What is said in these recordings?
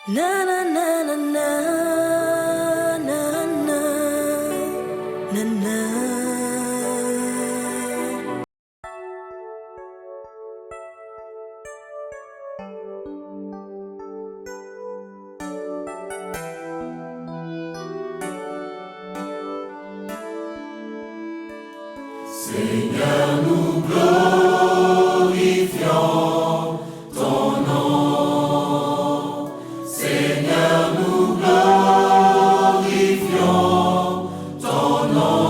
Na na na na na na na na na. Seigneur, nous glorifions ton nom. Seigneur, nous glorifions ton nom.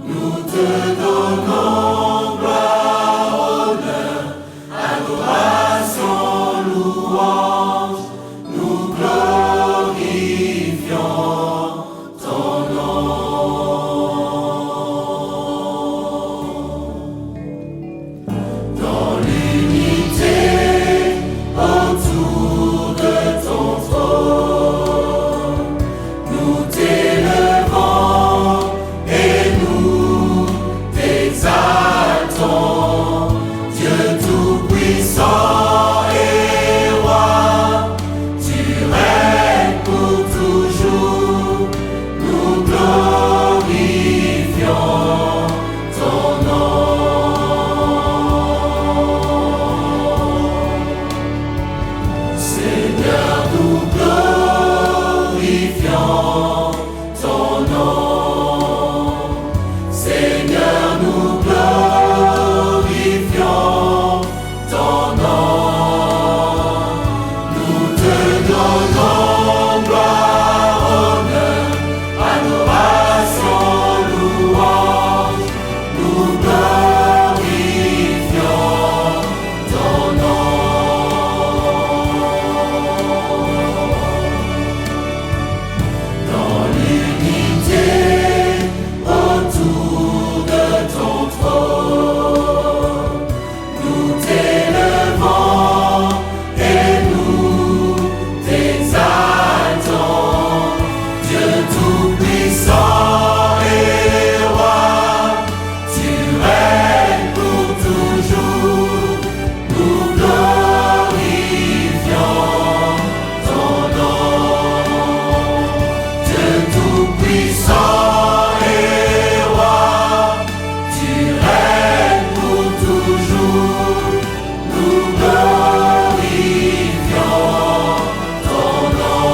Nous te donnons gloire, honneur, adoration, louange. Nous glorifions ton nom. Dans l'unité autour de ton trône, nous t'élevons et nous t'exaltons. Dieu tout-puissant et roi, tu règnes pour toujours. Nous glorifions ton nom. Seigneur, nous glorifions ton nom. Seigneur, nous glorifions ton nom. Nous te donnons gloire, honneur, adoration, louange. Nous glorifions ton nom. Dans l'unité autour de ton trône, nous t'élevons et nous t'exaltons. Dieu tout-puissant et roi, tu règnes pour toujours. Nous glorifions ton nom. Dieu tout-puissant et roi, tu règnes pour toujours. Nous glorifions ton nom.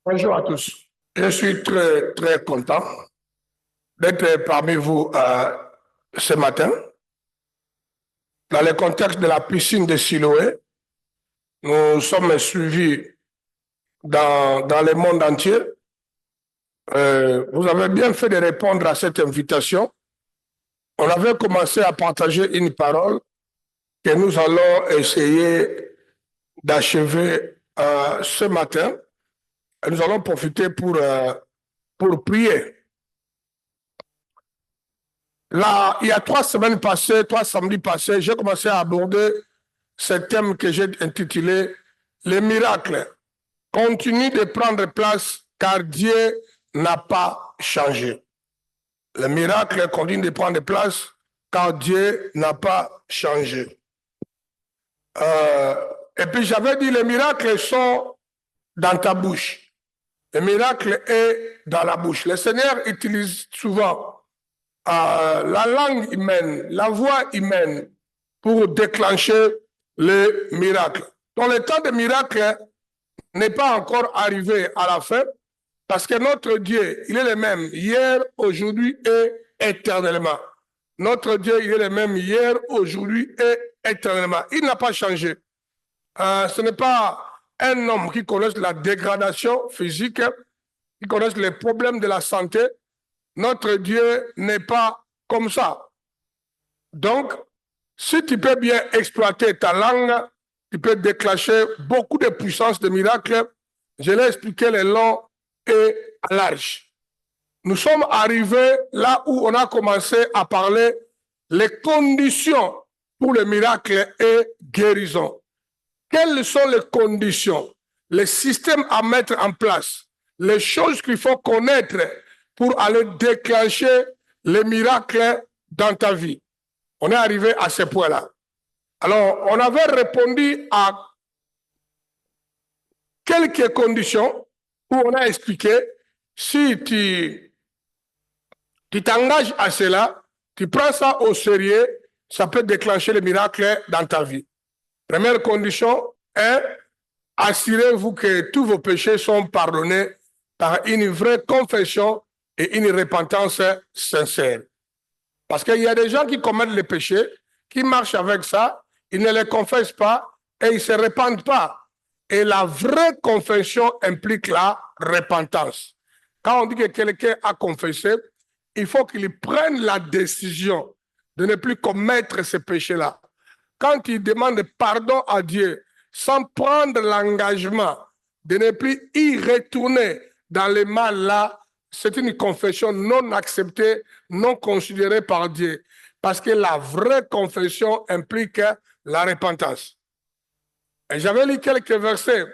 Bonjour à tous. Je suis très, très content d'être parmi vous ce matin. Dans le contexte de la piscine de Siloé, nous sommes suivis dans le monde entier. Vous avez bien fait de répondre à cette invitation. On avait commencé à partager une parole que nous allons essayer d'achever ce matin. Et nous allons profiter pour prier. Là, il y a 3 semaines passées, 3 samedis passés, j'ai commencé à aborder ce thème que j'ai intitulé « Les miracles continuent de prendre place car Dieu n'a pas changé ». Les miracles continuent de prendre place car Dieu n'a pas changé. Et puis j'avais dit, les miracles sont dans ta bouche. Le miracle est dans la bouche. Le Seigneur utilise souvent la langue humaine, la voix humaine pour déclencher le miracle. Donc le temps de miracle n'est pas encore arrivé à la fin parce que notre Dieu, il est le même hier, aujourd'hui et éternellement. Notre Dieu, il est le même hier, aujourd'hui et éternellement. Il n'a pas changé. Ce n'est pas un homme qui connaît la dégradation physique, qui connaît les problèmes de la santé. Notre Dieu n'est pas comme ça. Donc, si tu peux bien exploiter ta langue, tu peux déclencher beaucoup de puissance de miracles. Je l'ai expliqué le long et large. Nous sommes arrivés là où on a commencé à parler les conditions pour le miracle et guérison. Quelles sont les conditions? les systèmes à mettre en place, les choses qu'il faut connaître pour aller déclencher les miracles dans ta vie. On est arrivé à ce point-là. Alors, on avait répondu à quelques conditions où on a expliqué si tu t'engages à cela, tu prends ça au sérieux, ça peut déclencher les miracles dans ta vie. Première condition est assurez-vous que tous vos péchés sont pardonnés par une vraie confession et une repentance sincère. Parce qu'il y a des gens qui commettent les péchés, qui marchent avec ça, ils ne les confessent pas et ils ne se repentent pas. Et la vraie confession implique la repentance. Quand on dit que quelqu'un a confessé, il faut qu'il prenne la décision de ne plus commettre ces péchés-là. Quand il demande pardon à Dieu, sans prendre l'engagement de ne plus y retourner dans le mal-là, c'est une confession non acceptée, non considérée par Dieu. Parce que la vraie confession implique la repentance. Et j'avais lu quelques versets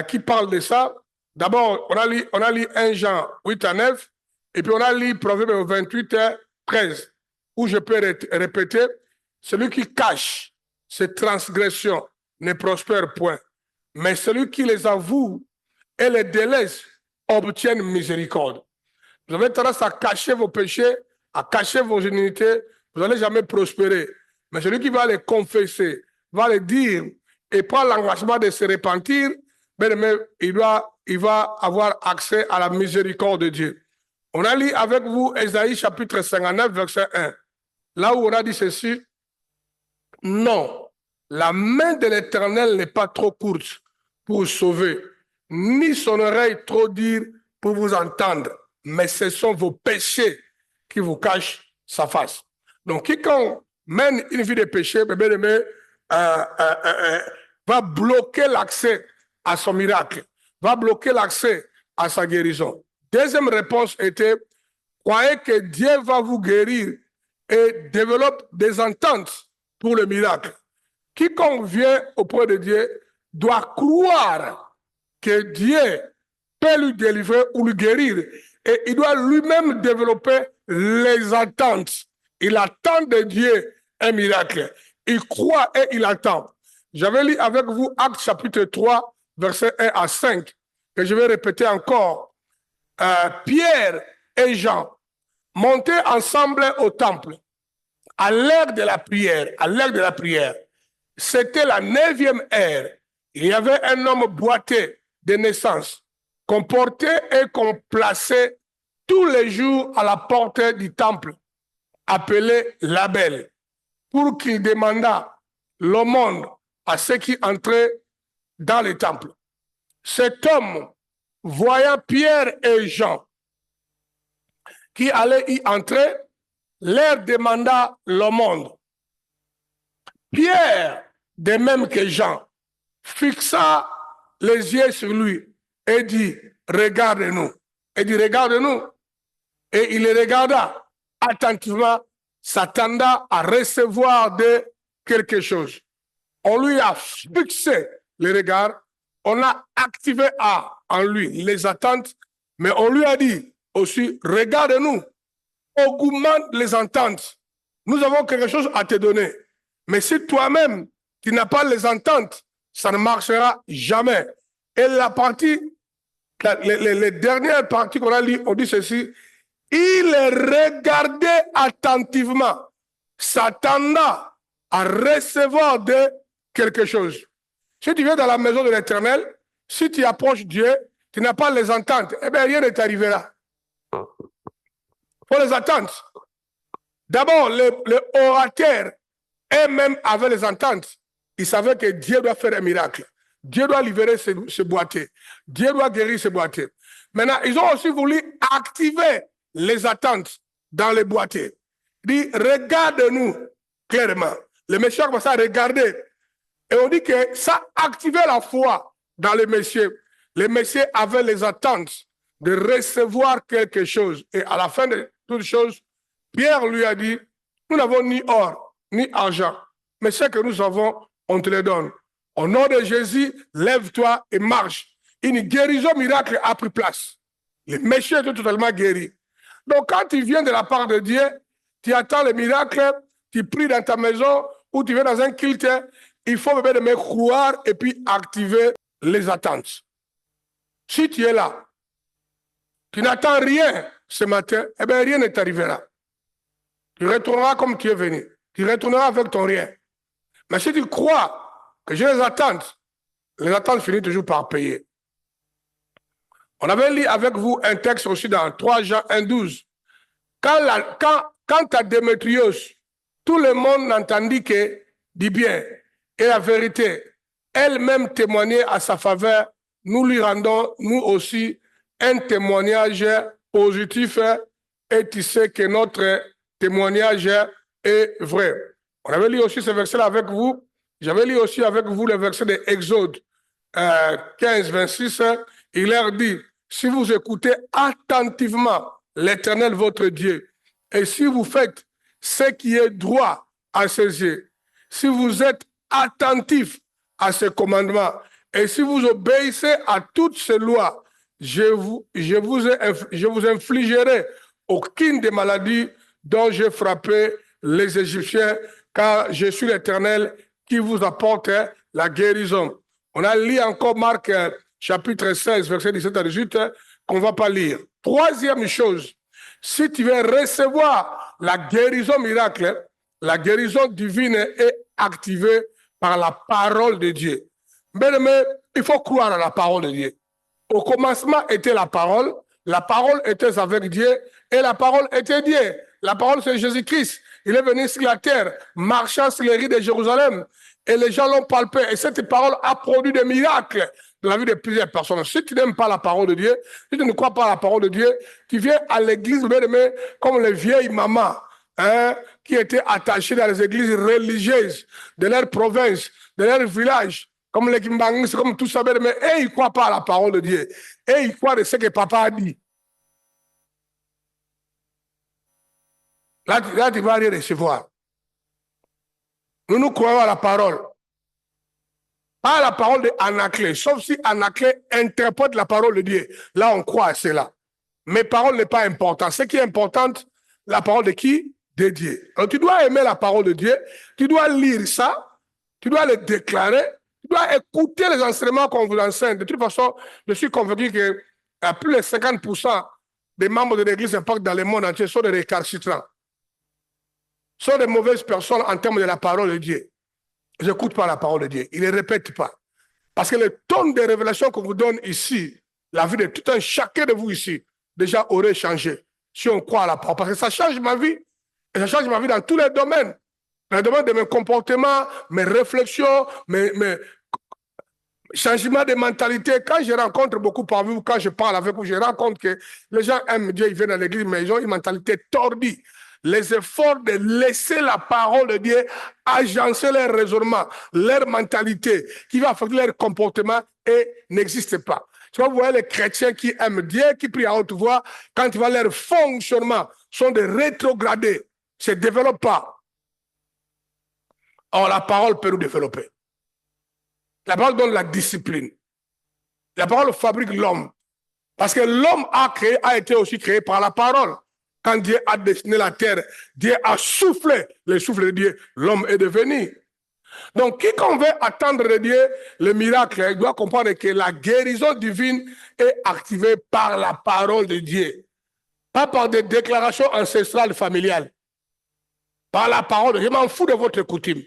qui parlent de ça. D'abord, on a lu 1 Jean 8 à 9, et puis on a lu Proverbe 28 13, où je peux répéter, celui qui cache ses transgressions ne prospère point, mais celui qui les avoue et les délaisse obtient miséricorde. Vous avez tendance à cacher vos péchés, à cacher vos iniquités, vous n'allez jamais prospérer. Mais celui qui va les confesser, va les dire et prend l'engagement de se repentir, il va avoir accès à la miséricorde de Dieu. On a lu avec vous Ésaïe chapitre 59, verset 1. Là où on a dit ceci, non, la main de l'Éternel n'est pas trop courte pour vous sauver, ni son oreille trop dure pour vous entendre, mais ce sont vos péchés qui vous cachent sa face. Donc, quiconque mène une vie de péché, va bloquer l'accès à son miracle, va bloquer l'accès à sa guérison. Deuxième réponse était, croyez que Dieu va vous guérir et développe des ententes pour le miracle. Quiconque vient auprès de Dieu doit croire que Dieu peut lui délivrer ou lui guérir. Et il doit lui-même développer les attentes. Il attend de Dieu un miracle. Il croit et il attend. J'avais lu avec vous Actes chapitre 3, versets 1 à 5, que je vais répéter encore. Pierre et Jean montaient ensemble au temple à l'heure de la prière. C'était la 9e heure. Il y avait un homme boiteux de naissance qu'on portait et qu'on plaçait tous les jours à la porte du temple, appelé Label, pour qu'il demandât l'aumône à ceux qui entraient dans le temple. Cet homme, voyant Pierre et Jean qui allaient y entrer, leur demanda l'aumône. Pierre, de même que Jean, fixa les yeux sur lui et dit, regarde-nous. Et dit, regarde-nous. Et il les regarda attentivement, s'attendant à recevoir de quelque chose. On lui a fixé le regard, on a activé en lui les attentes, mais on lui a dit aussi, regarde-nous, augmente les attentes. Nous avons quelque chose à te donner. Mais si toi-même, tu n'as pas les ententes, ça ne marchera jamais. Et la partie, les dernières parties qu'on a lues, on dit ceci, il regardait attentivement, s'attendant à recevoir de quelque chose. Si tu viens dans la maison de l'Éternel, si tu approches Dieu, tu n'as pas les ententes, eh bien rien ne t'arrivera. Il faut les attentes. D'abord, les orateurs, eux-mêmes avaient les ententes. Ils savaient que Dieu doit faire un miracle. Dieu doit libérer ce boiteux. Dieu doit guérir ce boiteux. Maintenant, ils ont aussi voulu activer les attentes dans les boiteux. Ils disent, regarde-nous clairement. Le monsieur a commencé à regarder. Et on dit que ça activait la foi dans les messieurs. Les messieurs avaient les attentes de recevoir quelque chose. Et à la fin de toutes choses, Pierre lui a dit, nous n'avons ni or, ni argent, mais ce que nous avons, on te le donne. Au nom de Jésus, lève-toi et marche. Une guérison miracle a pris place. Les méchants étaient totalement guéris. Donc, quand tu viens de la part de Dieu, tu attends le miracle, tu pries dans ta maison ou tu viens dans un culte, il faut me croire et puis activer les attentes. Si tu es là, tu n'attends rien ce matin, eh bien rien ne t'arrivera. Tu retourneras comme tu es venu. Tu retourneras avec ton rien. Mais si tu crois que j'ai les attentes finissent toujours par payer. On avait lu avec vous un texte aussi dans 3 Jean 1,12. Quand à Démétrios, tout le monde entendit que du bien et la vérité, elle-même témoignait à sa faveur, nous lui rendons, nous aussi, un témoignage positif et tu sais que notre témoignage est vrai. On avait lu aussi ce verset-là avec vous. J'avais lu aussi avec vous le verset de Exode 15, 26. Il leur dit, si vous écoutez attentivement l'Éternel votre Dieu, et si vous faites ce qui est droit à ses yeux, si vous êtes attentifs à ses commandements, et si vous obéissez à toutes ces lois, je vous infligerai aucune des maladies dont j'ai frappé les Égyptiens, car je suis l'Éternel qui vous apporte la guérison. On a lu encore Marc chapitre 16, verset 17 à 18, qu'on ne va pas lire. Troisième chose, si tu veux recevoir la guérison miracle, la guérison divine est activée par la parole de Dieu. Mais il faut croire à la parole de Dieu. Au commencement était la parole était avec Dieu et la parole était Dieu. La parole c'est Jésus-Christ. Il est venu sur la terre, marchant sur les rues de Jérusalem et les gens l'ont palpé. Et cette parole a produit des miracles dans la vie de plusieurs personnes. Si tu n'aimes pas la parole de Dieu, si tu ne crois pas à la parole de Dieu, tu viens à l'église, comme les vieilles mamans qui étaient attachées dans les églises religieuses de leur province, de leur village, comme les Kimbangs, comme tout ça, mais ils ne croient pas à la parole de Dieu. Et ils croient de ce que papa a dit. Là, tu ne vas rien recevoir. Nous croyons à la parole. Pas à la parole d'Anaclé, sauf si Anaclé interprète la parole de Dieu. Là, on croit à cela. Mais parole n'est pas importante. Ce qui est important, la parole de qui? De Dieu. Alors, tu dois aimer la parole de Dieu. Tu dois lire ça. Tu dois le déclarer. Tu dois écouter les enseignements qu'on vous enseigne. De toute façon, je suis convaincu que plus de 50% des membres de l'Église impactent dans le monde entier sont des récalcitrants. Sont des mauvaises personnes en termes de la parole de Dieu. Ils n'écoutent pas la parole de Dieu. Ils ne répètent pas. Parce que le ton de révélation qu'on vous donne ici, la vie de tout un chacun de vous ici, déjà aurait changé si on croit à la parole. Parce que ça change ma vie. Et ça change ma vie dans tous les domaines. Dans le domaine de mes comportements, mes réflexions, mes changements de mentalité. Quand je rencontre beaucoup parmi vous, quand je parle avec vous, je rencontre que les gens aiment Dieu, ils viennent à l'église, mais ils ont une mentalité tordue. Les efforts de laisser la parole de Dieu agencer leur raisonnement, leur mentalité, qui va affecter leur comportement et n'existe pas. Tu vois, vous voyez les chrétiens qui aiment Dieu, qui prient à haute voix, quand tu vois leur fonctionnement, sont des rétrogradés, ne se développent pas. Or, la parole peut nous développer. La parole donne la discipline. La parole fabrique l'homme. Parce que l'homme a été aussi créé par la parole. Quand Dieu a dessiné la terre, Dieu a soufflé le souffle de Dieu, l'homme est devenu. Donc, quiconque veut attendre de Dieu le miracle, il doit comprendre que la guérison divine est activée par la parole de Dieu. Pas par des déclarations ancestrales familiales. Par la parole de Dieu. Je m'en fous de votre coutume.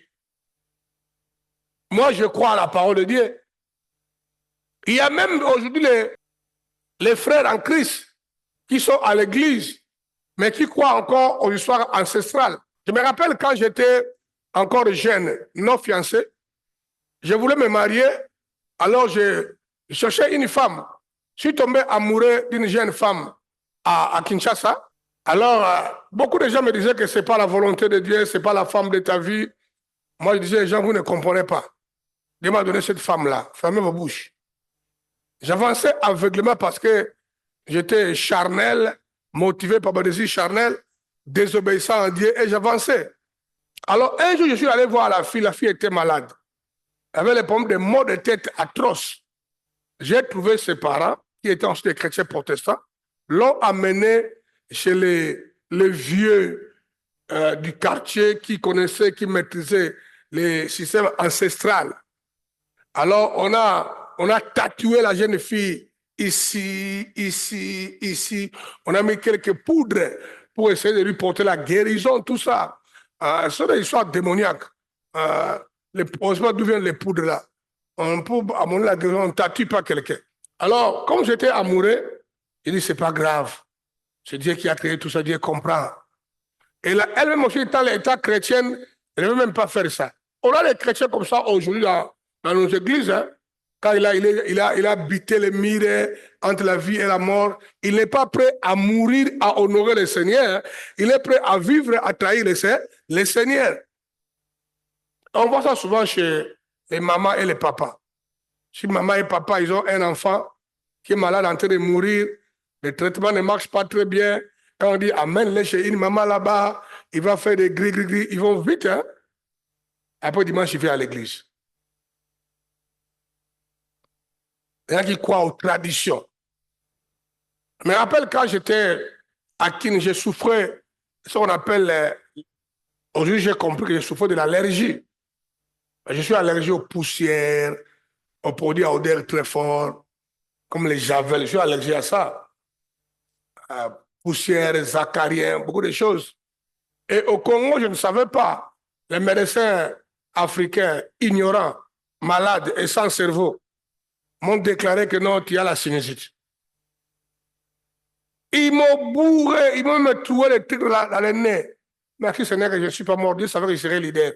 Moi, je crois à la parole de Dieu. Il y a même aujourd'hui les frères en Christ qui sont à l'église, mais qui croient encore aux histoires ancestrales. Je me rappelle quand j'étais encore jeune, non fiancé, je voulais me marier, alors je cherchais une femme. Je suis tombé amoureux d'une jeune femme à Kinshasa. Alors, beaucoup de gens me disaient que ce n'est pas la volonté de Dieu, ce n'est pas la femme de ta vie. Moi, je disais, les gens, vous ne comprenez pas. Dieu m'a donné cette femme-là, fermez vos bouches. J'avançais aveuglément parce que j'étais charnel, motivé par mon désir charnel, désobéissant à Dieu, et j'avançais. Alors, un jour, je suis allé voir la fille était malade. avait les problèmes de maux de tête atroces. J'ai trouvé ses parents, qui étaient ensuite des chrétiens protestants, l'ont amené chez les vieux du quartier qui connaissaient, qui maîtrisaient les systèmes ancestraux. Alors, on a tatoué la jeune fille ici, ici, ici. On a mis quelques poudres pour essayer de lui porter la guérison, tout ça. C'est des histoires démoniaques. On ne sait pas d'où viennent les poudres là. On peut amener la guérison, on ne tatue pas quelqu'un. Alors, comme j'étais amoureux, il dit, c'est pas grave. C'est Dieu qui a créé tout ça, Dieu comprend. Et là, elle-même aussi, dans l'état chrétienne, elle ne veut même pas faire ça. On a des chrétiens comme ça aujourd'hui dans nos églises, hein, quand il a habité les murs entre la vie et la mort, il n'est pas prêt à mourir, à honorer le Seigneur, il est prêt à vivre, à trahir le Seigneur. On voit ça souvent chez les mamans et les papas. Si maman et papa, ils ont un enfant qui est malade en train de mourir, le traitement ne marche pas très bien, quand on dit amène-le chez une maman là-bas, il va faire des gris-gris-gris, ils vont vite, hein. Après dimanche, il vient à l'église. Il y en a qui croient aux traditions. Je me rappelle quand j'étais à Kin, je souffrais, ce qu'on appelle, aujourd'hui j'ai compris que je souffrais de l'allergie. Je suis allergique aux poussières, aux produits à odeur très fort, comme les javels, je suis allergique à ça. Poussières, acariens, beaucoup de choses. Et au Congo, je ne savais pas. Les médecins africains, ignorants, malades et sans cerveau, m'ont déclaré que non, tu as la sinusite. Ils m'ont bourré, ils m'ont me trouvé les trucs dans le nez. Merci Seigneur que je ne suis pas mort, Dieu savait que je serais leader.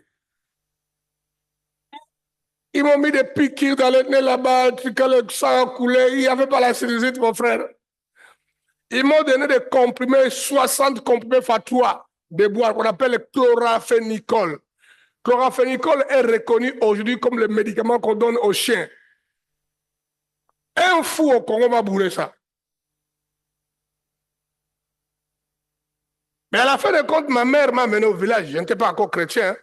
Ils m'ont mis des piqûres dans le nez là-bas, quand le sang coulait, il n'y avait pas la sinusite, mon frère. Ils m'ont donné des comprimés, 60 comprimés Fatwa de boire, qu'on appelle le chloramphénicol. Le chloramphénicol est reconnu aujourd'hui comme le médicament qu'on donne aux chiens. Un fou au Congo m'a bourré ça. Mais à la fin de compte, ma mère m'a amené au village. Je n'étais pas encore chrétien. Hein.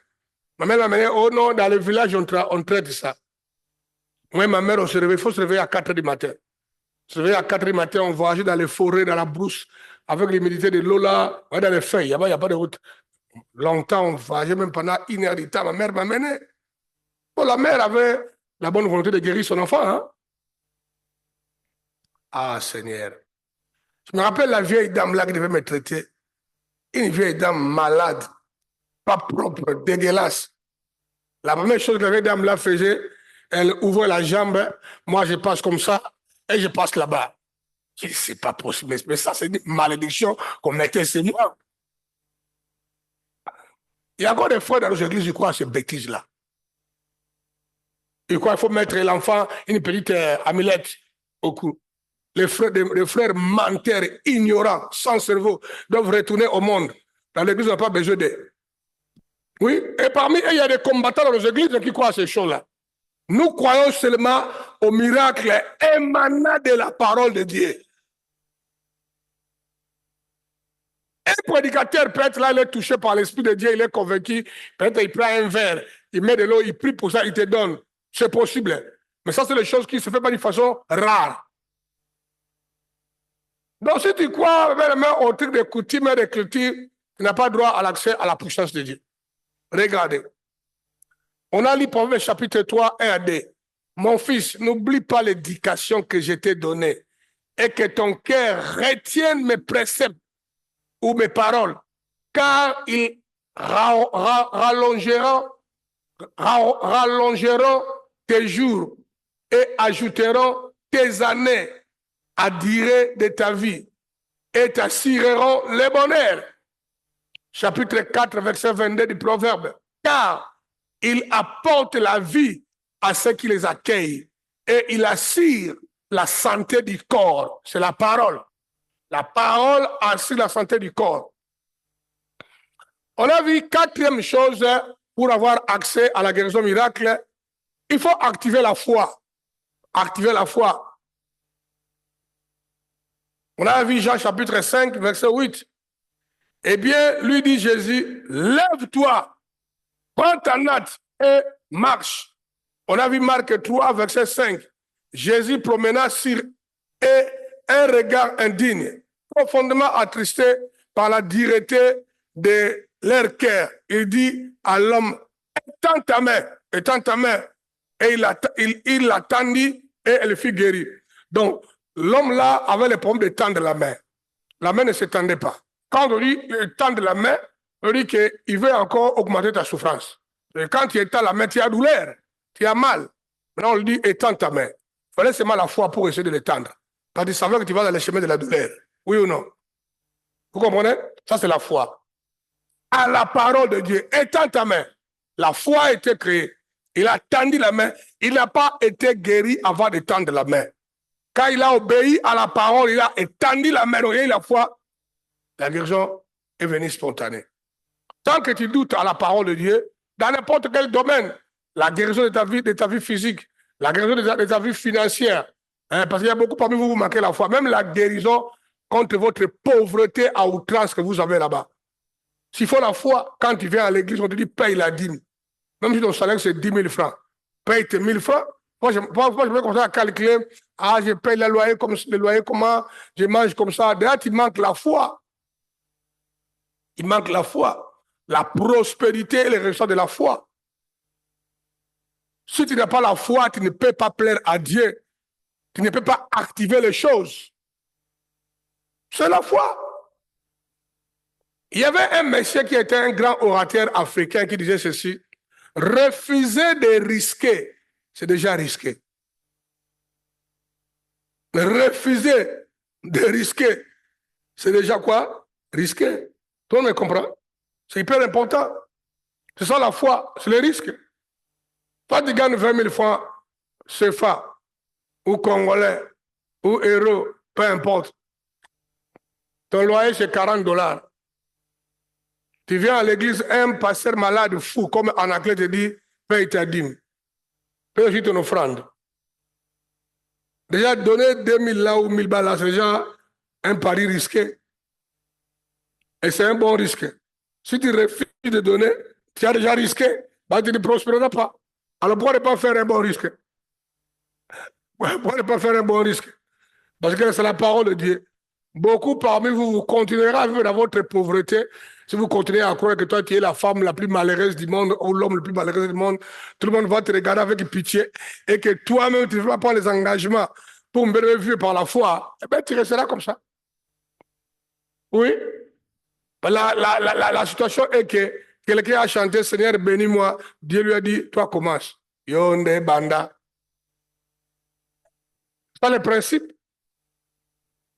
Ma mère m'a amené, oh non, dans le village, on traite ça. Moi, ma mère, on se réveille, il faut se réveiller à 4 h du matin. Se réveiller à 4 h du matin, on voyageait dans les forêts, dans la brousse, avec l'humidité de l'eau là, dans les feuilles, il n'y a pas de route. Longtemps, on voyageait même pendant 1 heure du temps, ma mère m'a amené. Bon, la mère avait la bonne volonté de guérir son enfant. Hein? Ah, Seigneur. Je me rappelle la vieille dame là qui devait me traiter. Une vieille dame malade, pas propre, dégueulasse. La première chose que la vieille dame là faisait, elle ouvre la jambe, moi je passe comme ça, et je passe là-bas. Je dis, c'est pas possible, mais ça c'est une malédiction qu'on mettait sur moi. Il y a encore des frères dans nos églises qui croient à ces bêtises-là. Ils croient qu'il faut mettre l'enfant une petite amulette au cou. Les frères menteurs, ignorants, sans cerveau, doivent retourner au monde. Dans l'église, on n'a pas besoin d'eux. Oui, et parmi eux, il y a des combattants dans nos églises qui croient à ces choses-là. Nous croyons seulement au miracle émanant de la parole de Dieu. Un prédicateur, peut-être là, il est touché par l'Esprit de Dieu, il est convaincu, peut-être il prend un verre, il met de l'eau, il prie pour ça, il te donne. C'est possible. Mais ça, c'est des choses qui se font pas d'une façon rare. Donc, si tu crois même au truc des coutumes et des cultures, tu n'as pas droit à l'accès à la puissance de Dieu. Regardez. On a lu Proverbe chapitre 3, 1 à 2. Mon fils, n'oublie pas l'éducation que je t'ai donnée et que ton cœur retienne mes préceptes ou mes paroles, car ils rallongeront tes jours et ajouteront tes années à durée de ta vie et t'assureront le bonheur. Chapitre 4, verset 22 du Proverbe. Car il apporte la vie à ceux qui les accueillent et il assure la santé du corps. C'est la parole. La parole assure la santé du corps. On a vu 4e chose pour avoir accès à la guérison miracle. Il faut activer la foi. Activer la foi. On a vu Jean chapitre 5, verset 8. Eh bien, lui dit Jésus, lève-toi, prends ta natte et marche. On a vu Marc 3, verset 5. Jésus promena sur eux un regard indigne, profondément attristé par la dureté de leur cœur. Il dit à l'homme, étends ta main, et il l'attendit et elle fut guérie. Donc, l'homme là avait le problème de tendre la main. La main ne s'étendait pas. Quand on dit tendre la main, on dit qu'il veut encore augmenter ta souffrance. Et quand tu étends la main, tu as douleur, tu as mal. Maintenant, on lui dit étends ta main. Il fallait seulement la foi pour essayer de l'étendre. Parce que tu savais que tu vas dans le chemin de la douleur. Oui ou non? Vous comprenez? Ça, c'est la foi. À la parole de Dieu, étends ta main. La foi a été créée. Il a tendu la main. Il n'a pas été guéri avant de tendre la main. Quand il a obéi à la parole, il a étendu la main. Donc, il a eu la foi. La guérison est venue spontanée. Tant que tu doutes à la parole de Dieu, dans n'importe quel domaine, la guérison de ta vie physique, la guérison de ta vie financière, hein, parce qu'il y a beaucoup parmi vous, vous manquez la foi, même la guérison contre votre pauvreté à outrance que vous avez là-bas. S'il faut la foi, quand tu viens à l'église, on te dit paye la dîme. Même si ton salaire c'est 10 000 francs, paye tes 1000 francs. Moi, je vais commencer à calculer, ah, je paye le loyer, comment, je mange comme ça. Déjà, il manque la foi. Il manque la foi. La prospérité et les résultats de la foi. Si tu n'as pas la foi, tu ne peux pas plaire à Dieu. Tu ne peux pas activer les choses. C'est la foi. Il y avait un monsieur qui était un grand orateur africain qui disait ceci. Refuser de risquer, c'est déjà risqué. Refuser de risquer, c'est déjà quoi? Risqué. Tout le monde me comprend? C'est hyper important. C'est ça la foi, c'est le risque. Toi, tu gagnes 20 000 francs CFA, ou Congolais, ou Euro, peu importe. Ton loyer, c'est 40 $. Tu viens à l'église, un pasteur malade, fou, comme en anglais te dit, paye ta dîme. Paye aussi ton offrande. Déjà, donner 2000 là ou 1000 balles là, c'est déjà un pari risqué. Et c'est un bon risque. Si tu refuses de donner, tu as déjà risqué, bah, tu ne prospéreras pas. Alors pourquoi ne pas faire un bon risque? Pourquoi ne pas faire un bon risque? Parce que c'est la parole de Dieu. Beaucoup parmi vous, vous continuerez à vivre dans votre pauvreté si vous continuez à croire que toi, tu es la femme la plus malheureuse du monde ou l'homme le plus malheureux du monde. Tout le monde va te regarder avec pitié et que toi-même, tu ne vas pas les engagements pour me vivre par la foi. Eh bien, tu resteras comme ça. Oui. La situation est que quelqu'un a chanté « Seigneur, bénis-moi ». Dieu lui a dit « Toi, commence ». Yonde banda. C'est pas le principe.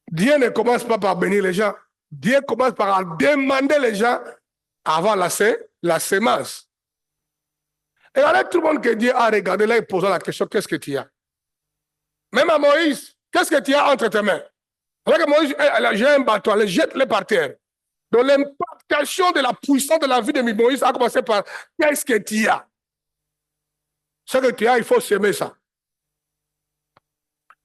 Dieu ne commence pas par bénir les gens. Dieu commence par demander les gens avant la sémence. Et alors, tout le monde que Dieu a regardé là, il pose la question, qu'est-ce que tu as? Même à Moïse, qu'est-ce que tu as entre tes mains? Alors que Moïse, j'ai un bâton, elle jette-le par terre. Donc l'impactation de la puissance de la vie de Moïse a commencé par, qu'est-ce que tu as? Ce que tu as, il faut s'aimer ça.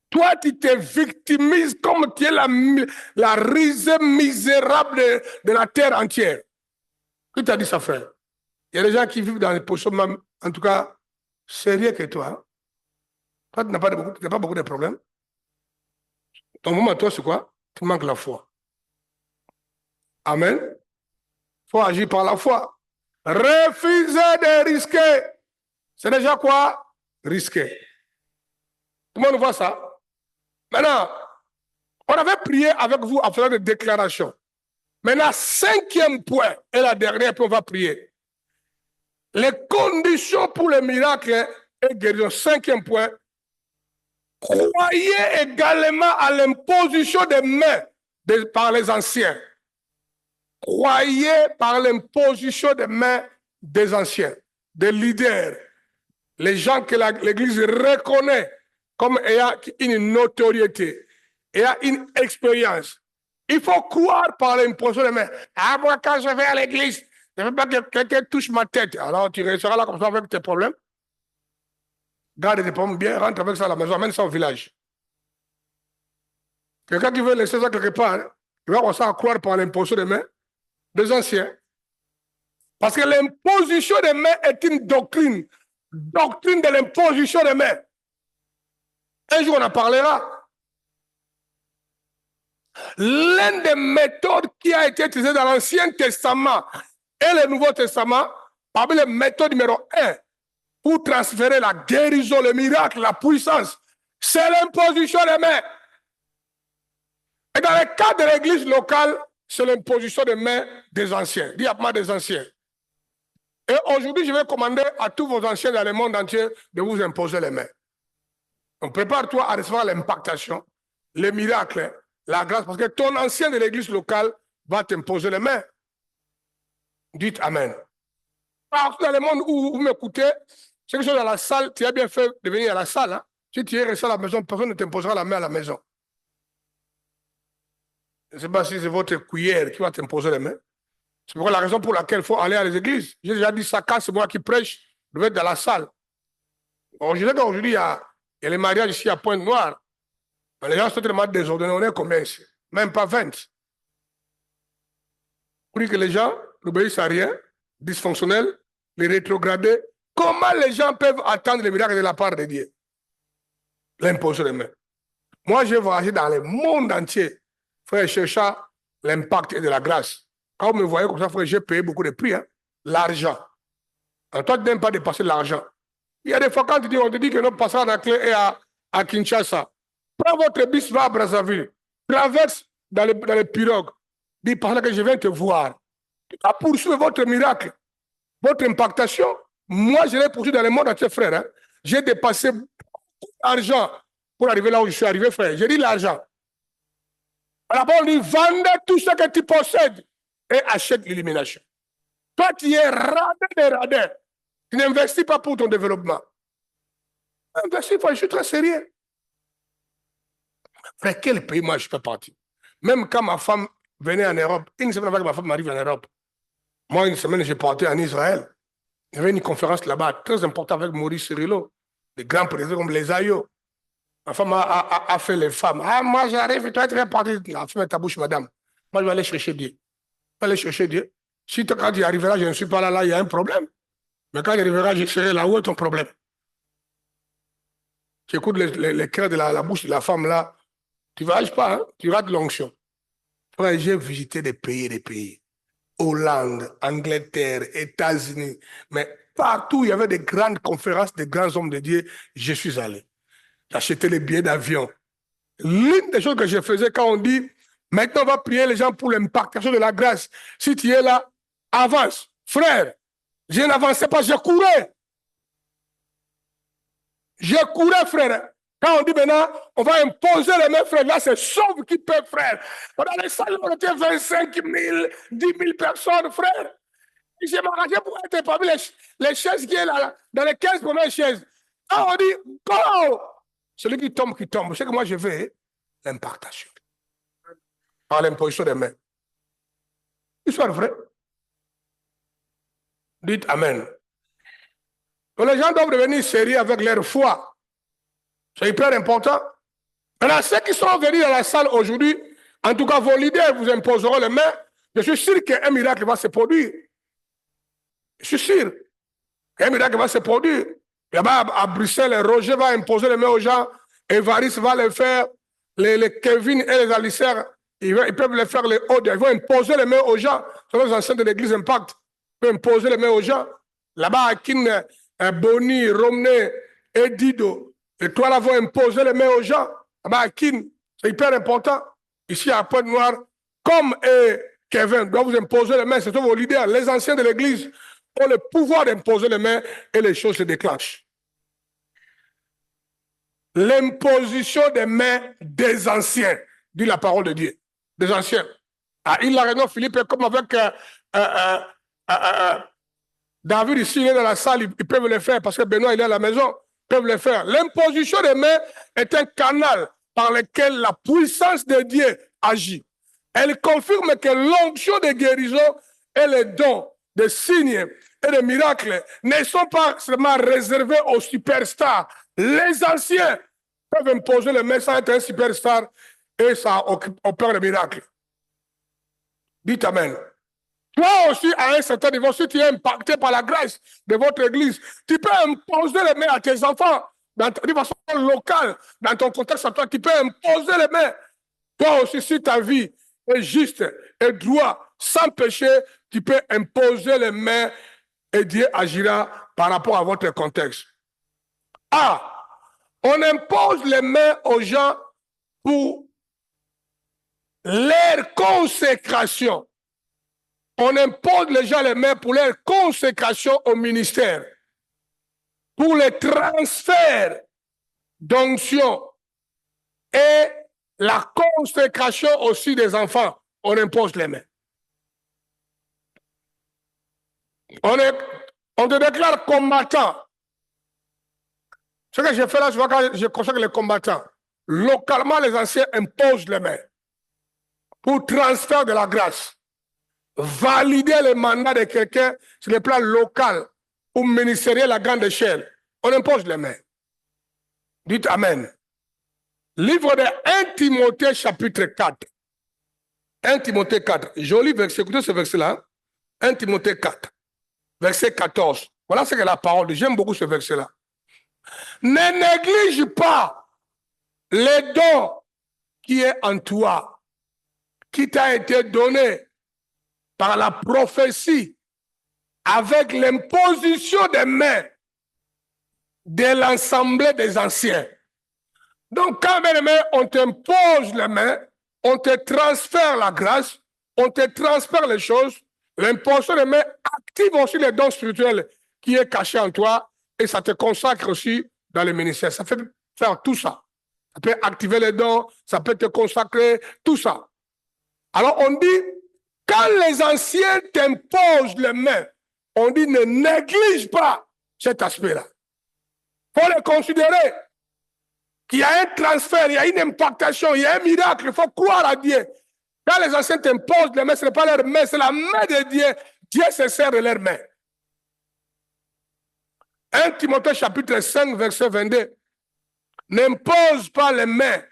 Toi, tu te victimises comme tu es la risée misérable de la terre entière. Qui t'a dit ça, frère? Il y a des gens qui vivent dans les positions, même, en tout cas, sérieux que toi. Hein? Toi, tu n'as pas beaucoup de problèmes. Ton moment, toi, c'est quoi? Tu manques la foi. Amen. Il faut agir par la foi. Refuser de risquer. C'est déjà quoi? Risquer. Tout le monde voit ça? Maintenant, on avait prié avec vous en faisant des déclarations. Maintenant, 5e point, et la dernière, puis on va prier. Les conditions pour le miracle et guérison. 5e point. Croyez également à l'imposition des mains par les anciens. Croyez par l'imposition des mains des anciens, des leaders, les gens que l'Église reconnaît comme ayant une notoriété, ayant une expérience. Il faut croire par l'imposition des mains. Ah, moi, quand je vais à l'église, je ne veux pas que quelqu'un touche ma tête. Alors, tu resteras là comme ça avec tes problèmes. Garde tes problèmes bien, rentre avec ça à la maison, amène ça au village. Quelqu'un qui veut laisser ça quelque part, hein, il va commencer à croire par l'imposition des mains des anciens. Parce que l'imposition des mains est une doctrine doctrine de l'imposition des mains. Un jour, on en parlera. L'une des méthodes qui a été utilisée dans l'Ancien Testament et le Nouveau Testament, parmi les méthodes numéro 1, pour transférer la guérison, le miracle, la puissance, c'est l'imposition des mains. Et dans le cas de l'église locale, c'est l'imposition des mains des anciens, diapement des anciens. Et aujourd'hui, je vais commander à tous vos anciens dans le monde entier de vous imposer les mains. Donc prépare-toi à recevoir l'impactation, les miracles, la grâce, parce que ton ancien de l'église locale va t'imposer les mains. Dites Amen. Partout dans le monde où vous m'écoutez, ceux qui sont dans la salle, tu as bien fait de venir à la salle. Hein? Si tu es resté à la maison, personne ne t'imposera la main à la maison. Je ne sais pas si c'est votre cuillère qui va t'imposer les mains. C'est la raison pour laquelle il faut aller à les églises. J'ai déjà dit ça, quand c'est moi qui prêche, je dois être dans la salle. Bon, je sais qu'aujourd'hui, il y a les mariages ici à Pointe-Noire. Mais les gens sont tellement désordonnés, on est combien ici? Même pas 20. Pour dire que les gens n'obéissent à rien, dysfonctionnels, les rétrogradés. Comment les gens peuvent attendre les miracles de la part de Dieu? L'imposition des mains. Moi, j'ai voyagé dans le monde entier, frère, cherchant l'impact et de la grâce. Quand vous me voyez comme ça, frère, j'ai payé beaucoup de prix, hein? L'argent. Toi, tu n'aimes pas dépasser l'argent. Il y a des fois quand on te dit que notre passage à clé est à Kinshasa. Prends votre bus, va à Brazzaville. Traverse dans les pirogues. Dis par là que je viens te voir. À poursuivre votre miracle, votre impactation. Moi, je l'ai poursuivi dans le monde entier, frère. Hein? J'ai dépassé beaucoup d'argent pour arriver là où je suis arrivé, frère. J'ai dit l'argent. Alors, on dit, vendez tout ce que tu possèdes et achète l'illumination. Toi, tu es radin des radins. Tu n'investis pas pour ton développement. Investis pas, je suis très sérieux. Frère, quel pays moi je peux partir? Même quand ma femme venait en Europe, une semaine avant que ma femme m'arrive en Europe, moi, une semaine, j'ai parti en Israël. Il y avait une conférence là-bas très importante avec Maurice Cirillo, des grands présidents comme les Ayo. Ma femme a fait les femmes. Ah, moi, j'arrive, et toi, tu vas partir. Ferme ta bouche, madame. Moi, je vais aller chercher Dieu. Je vais aller chercher Dieu. Si quand tu arriveras, je ne suis pas là, il y a un problème. Mais quand il arrivera, je serai là. Où est ton problème? Tu écoutes les cœurs de la bouche de la femme là. Tu ne voyages pas, hein? Tu rates l'onction. Frère, j'ai visité des pays. Hollande, Angleterre, États-Unis. Mais partout, il y avait des grandes conférences, des grands hommes de Dieu. Je suis allé. J'achetais les billets d'avion. L'une des choses que je faisais quand on dit, maintenant on va prier les gens pour l'impactation de la grâce. Si tu es là, avance. Frère, je n'avançais pas, je courais. Je courais, frère. Quand on dit maintenant, on va imposer les mains, frère, là c'est sauve qui peut, frère. Dans les salles, on était 25 000, 10 000 personnes, frère. Et j'ai m'arrangé pour être parmi les chaises qui est là, dans les 15 premières chaises. Quand on dit, go! Celui qui tombe. C'est que moi je veux l'impactation. Par l'imposition des mains. Histoire vraie. Dites Amen. Donc les gens doivent devenir sérieux avec leur foi. C'est hyper important. Maintenant, ceux qui sont venus dans la salle aujourd'hui, en tout cas vos leaders vous imposeront les mains. Je suis sûr qu'un miracle va se produire. Je suis sûr qu'un miracle va se produire. Là-bas à Bruxelles, Roger va imposer les mains aux gens. Évariste va le faire. Les Kevin et les Alicers, ils peuvent le faire les Audes. Ils vont imposer les mains aux gens. Ce sont les anciens de l'église Impact. Ils peuvent imposer les mains aux gens. Là-bas à Kin, Bonny, Romney et Dido. Et toi là vont imposer les mains aux gens. Là-bas à Kin, c'est hyper important. Ici à Pointe-Noire, comme Kevin doit vous imposer les mains, c'est vos leaders, les anciens de l'église, ont le pouvoir d'imposer les mains et les choses se déclenchent. L'imposition des mains des anciens, dit la parole de Dieu, des anciens. Ah, il a raison, Philippe, comme avec David ici, il est dans la salle, ils peuvent le faire parce que Benoît, il est à la maison, ils peuvent le faire. L'imposition des mains est un canal par lequel la puissance de Dieu agit. Elle confirme que l'onction de guérison et les dons de signes et de miracles ne sont pas seulement réservés aux superstars. Les anciens peuvent imposer les mains sans être un superstar et ça opère le miracle. Dites Amen. Toi aussi, à un certain niveau, si tu es impacté par la grâce de votre église, tu peux imposer les mains à tes enfants de façon locale, dans ton contexte à toi, tu peux imposer les mains. Toi aussi, si ta vie est juste et droit, sans péché, tu peux imposer les mains et Dieu agira par rapport à votre contexte. Ah, on impose les mains aux gens pour leur consécration. On impose les gens les mains pour leur consécration au ministère, pour les transferts d'onction et la consécration aussi des enfants. On impose les mains. On te déclare combattant. Ce que j'ai fait là, je vois quand je consacre les combattants. Localement, les anciens imposent les mains pour transfert de la grâce. Valider le mandat de quelqu'un sur le plan local ou ministériel à grande échelle. On impose les mains. Dites Amen. Livre de 1 Timothée chapitre 4. 1 Timothée 4. Joli verset. Écoutez ce verset-là. 1 Timothée 4. Verset 14. Voilà ce que la parole dit. J'aime beaucoup ce verset-là. Ne néglige pas les dons qui est en toi, qui t'a été donné par la prophétie avec l'imposition des mains de l'assemblée des anciens. Donc, quand on t'impose les mains, on te transfère la grâce, on te transfère les choses, l'imposition des mains active aussi les dons spirituels qui est caché en toi et ça te consacre aussi dans le ministère. Ça fait faire tout ça. Ça peut activer les dons, ça peut te consacrer, tout ça. Alors, on dit, quand les anciens t'imposent les mains, on dit ne néglige pas cet aspect-là. Il faut le considérer. Qu'il y a un transfert, il y a une impactation, il y a un miracle, il faut croire à Dieu. Quand les anciens t'imposent les mains, ce n'est pas leur main, c'est la main de Dieu. Dieu se sert de leurs mains. 1 Timothée chapitre 5, verset 22. N'impose pas les mains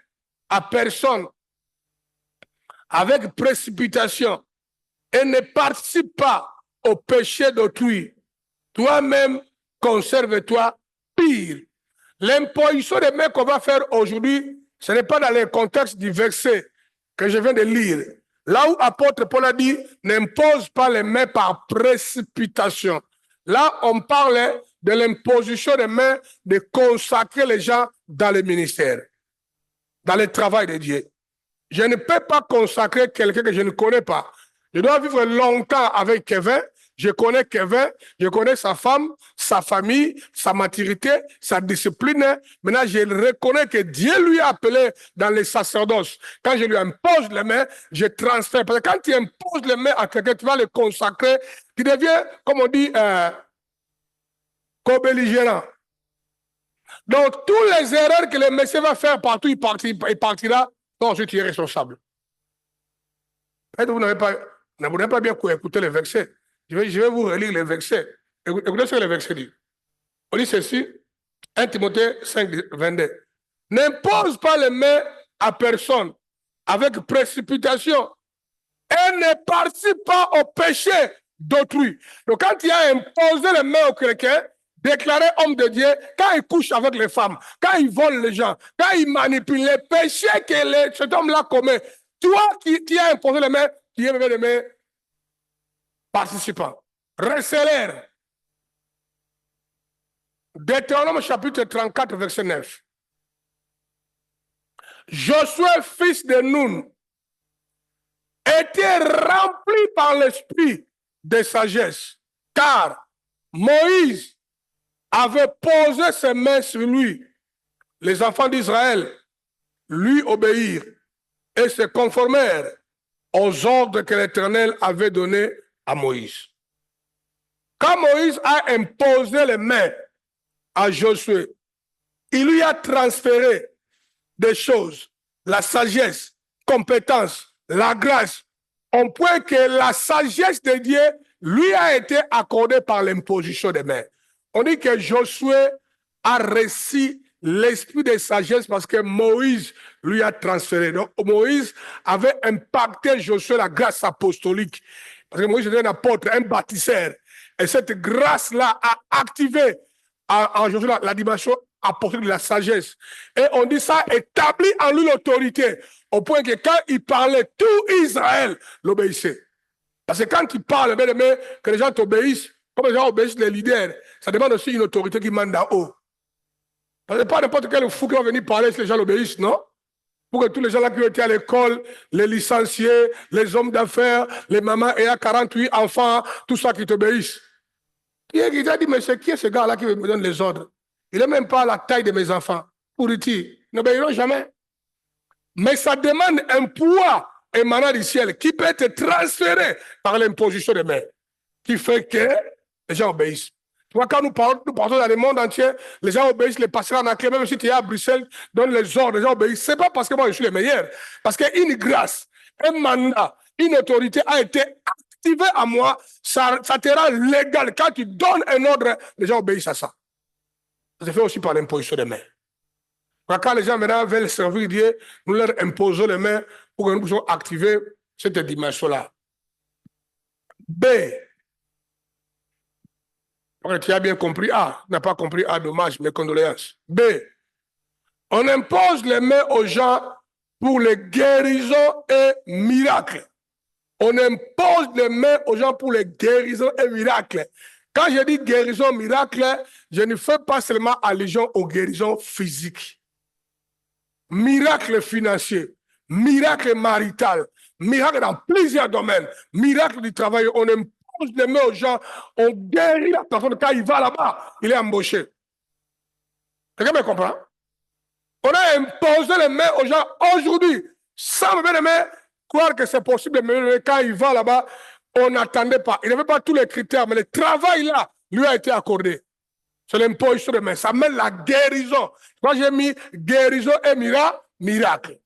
à personne avec précipitation et ne participe pas au péché d'autrui. Toi-même, conserve-toi pire. L'imposition des mains qu'on va faire aujourd'hui, ce n'est pas dans le contexte du verset que je viens de lire. Là où apôtre Paul a dit, n'impose pas les mains par précipitation. Là, on parle de l'imposition des mains de consacrer les gens dans le ministère, dans le travail de Dieu. Je ne peux pas consacrer quelqu'un que je ne connais pas. Je dois vivre longtemps avec Kevin. Je connais Kevin, je connais sa femme, sa famille, sa maturité, sa discipline. Maintenant, je reconnais que Dieu lui a appelé dans les sacerdoces. Quand je lui impose les mains, je transfère. Parce que quand tu imposes les mains à quelqu'un, tu vas le consacrer, tu deviens, comme on dit, co-belligérant. Donc, toutes les erreurs que le monsieur va faire partout, il partira. Donc, ensuite, tu es responsable. Peut-être vous n'avez pas bien écouté les versets. Je vais vous relire les versets. Écoutez ce que les versets disent. On dit ceci, 1 Timothée 5, 22. N'impose pas les mains à personne avec précipitation et ne participe pas au péché d'autrui. Donc quand il a imposé les mains au chrétien, déclaré homme de Dieu, quand il couche avec les femmes, quand il vole les gens, quand il manipule les péchés que cet homme-là commet, toi qui as imposé les mains, tu es les mains participants. Recélère. Deutéronome chapitre 34, verset 9. Josué, fils de Nun, était rempli par l'esprit de sagesse, car Moïse avait posé ses mains sur lui. Les enfants d'Israël lui obéirent et se conformèrent aux ordres que l'Éternel avait donnés à Moïse. Quand Moïse a imposé les mains à Josué, il lui a transféré des choses, la sagesse, compétence, la grâce, au point que la sagesse de Dieu lui a été accordée par l'imposition des mains. On dit que Josué a reçu l'esprit de sagesse parce que Moïse lui a transféré. Donc Moïse avait impacté Josué la grâce apostolique. Parce que Moïse était un apôtre, un bâtisseur. Et cette grâce-là a activé en Josué la dimension apostolique de la sagesse. Et on dit ça établit en lui l'autorité. Au point que quand il parlait, tout Israël l'obéissait. Parce que quand il parle, que les gens t'obéissent, comme les gens obéissent les leaders, ça demande aussi une autorité qui mande d'en haut. Parce que pas n'importe quel fou qui va venir parler si les gens l'obéissent, non? Pour que tous les gens là qui ont été à l'école, les licenciés, les hommes d'affaires, les mamans ayant 48 enfants, tout ça qui t'obéissent. Qui a dit, mais c'est qui est ce gars-là qui me donne les ordres? Il n'est même pas à la taille de mes enfants. Pour dire, ils n'obéiront jamais. Mais ça demande un poids émanant du ciel qui peut être transféré par l'imposition des mains, qui fait que les gens obéissent. Tu vois, quand nous partons dans le monde entier, les gens obéissent, les pasteurs en accueil, même si tu es à Bruxelles, donnent les ordres, les gens obéissent. Ce n'est pas parce que moi je suis le meilleur, parce qu'une grâce, un mandat, une autorité a été activée à moi, ça te rend légal. Quand tu donnes un ordre, les gens obéissent à ça. Ça se fait aussi par l'imposition des mains. Quand les gens maintenant veulent servir Dieu, nous leur imposons les mains pour que nous puissions activer cette dimension-là. B. Tu as bien compris A. Tu n'as pas compris A, dommage, mes condoléances. B. On impose les mains aux gens pour les guérisons et miracles. On impose les mains aux gens pour les guérisons et miracles. Quand je dis guérison, miracle, je ne fais pas seulement allusion aux guérisons physiques. Miracle financier, miracle marital, miracle dans plusieurs domaines, miracle du travail. On impose les mains aux gens, on guérit la personne. Quand il va là-bas, il est embauché. Quelqu'un me comprend? On a imposé les mains aux gens aujourd'hui, sans même croire que c'est possible, mais quand il va là-bas, on n'attendait pas. Il n'avait pas tous les critères, mais le travail là lui a été accordé. C'est l'imposition des mains. Ça mène la guérison. Moi, j'ai mis guérison et miracle.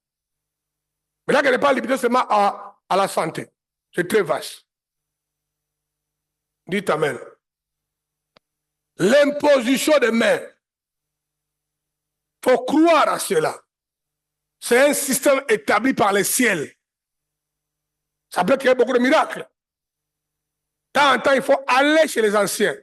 Mais là, il n'est pas limité seulement à la santé. C'est très vaste. Dites Amen. L'imposition des mains. Il faut croire à cela. C'est un système établi par le ciel. Ça peut créer beaucoup de miracles. De temps en temps, il faut aller chez les anciens.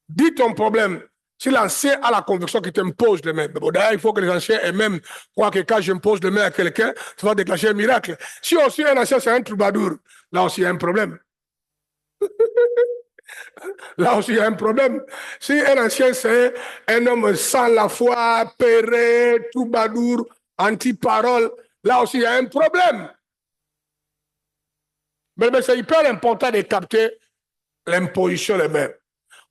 Dis ton problème. Si l'ancien a la conviction qu'il t'impose les mains, bon, d'ailleurs, il faut que les anciens eux-mêmes croient que quand j'impose les mains à quelqu'un, ça va déclencher un miracle. Si aussi un ancien, c'est un troubadour, là aussi, il y a un problème. Là aussi, il y a un problème. Si un ancien, c'est un homme sans la foi, péré, troubadour, anti-parole, là aussi, il y a un problème. Mais c'est hyper important de capter l'imposition des mains.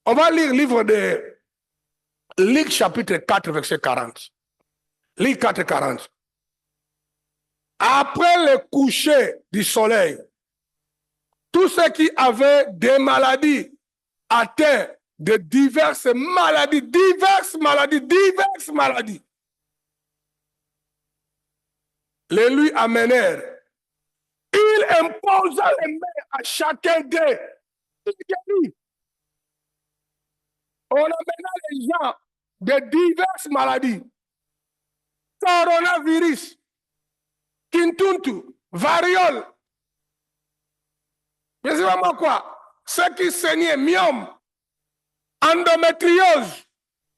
On va lire le livre de Luc chapitre 4, verset 40. Luc 4, 40. Après le coucher du soleil, tous ceux qui avaient des maladies, atteints de diverses maladies, les lui amenèrent. Il imposa les mains à chacun d'eux. On amena les gens de diverses maladies. Coronavirus, kintuntu, variole. Mais c'est vraiment quoi? Ceux qui saignaient, myome, endométriose.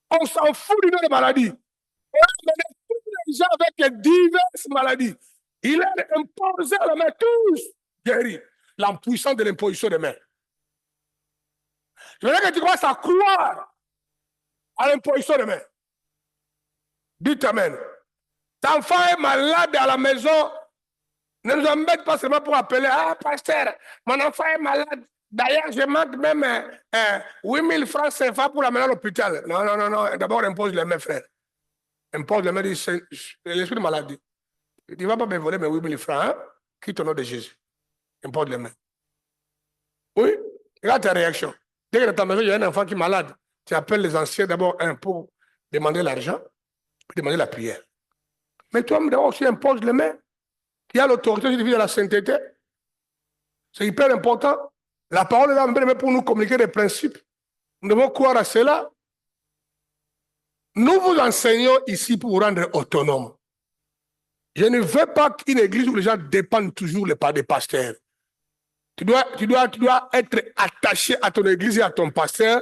On s'en fout du nom de maladie. On amena tous les gens avec diverses maladies. Il a imposé les mains tous guéris. La puissance de l'imposition des mains. Je veux dire que tu commences à croire à l'imposition des mains. Dites Amen. Ton enfant est malade à la maison. Ne nous embête pas seulement pour appeler. Ah, pasteur, mon enfant est malade. D'ailleurs, je manque même 8 000 francs CFA pour l'amener à l'hôpital. Non, non, non, non. D'abord, impose les mains, frère. Impose les mains, dit l'esprit de maladie. Tu ne vas pas me voler mes 8 000 francs. Hein? Quitte au nom de Jésus. Impose les mains. Oui, regarde ta réaction. Dès que dans ta maison, il y a un enfant qui est malade, tu appelles les anciens d'abord pour demander l'argent, puis demander la prière. Mais toi, d'abord aussi impose les mains. Qui a l'autorité de la sainteté. C'est hyper important. La parole est là pour nous communiquer des principes. Nous devons croire à cela. Nous vous enseignons ici pour vous rendre autonome. Je ne veux pas qu'une église où les gens dépendent toujours des pasteurs. Tu dois être attaché à ton église et à ton pasteur,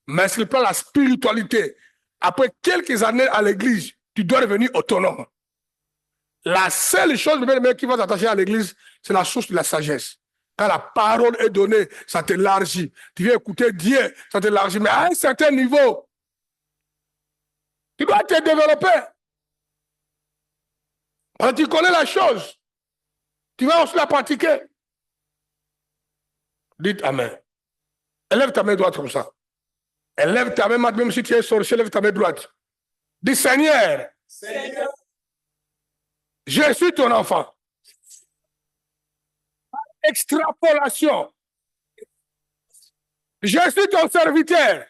mais ce n'est pas la spiritualité. Après quelques années à l'église, tu dois devenir autonome. La seule chose qui va t'attacher à l'église, c'est la source de la sagesse. Quand la parole est donnée, ça t'élargit. Tu viens écouter Dieu, ça t'élargit. Mais à un certain niveau, tu dois te développer. Quand tu connais la chose, tu vas aussi la pratiquer. Dites Amen. Élève ta main droite comme ça. Élève ta main, même si tu es sorcier, élève ta main droite. Dis Seigneur, je suis ton enfant. Extrapolation. Je suis ton serviteur.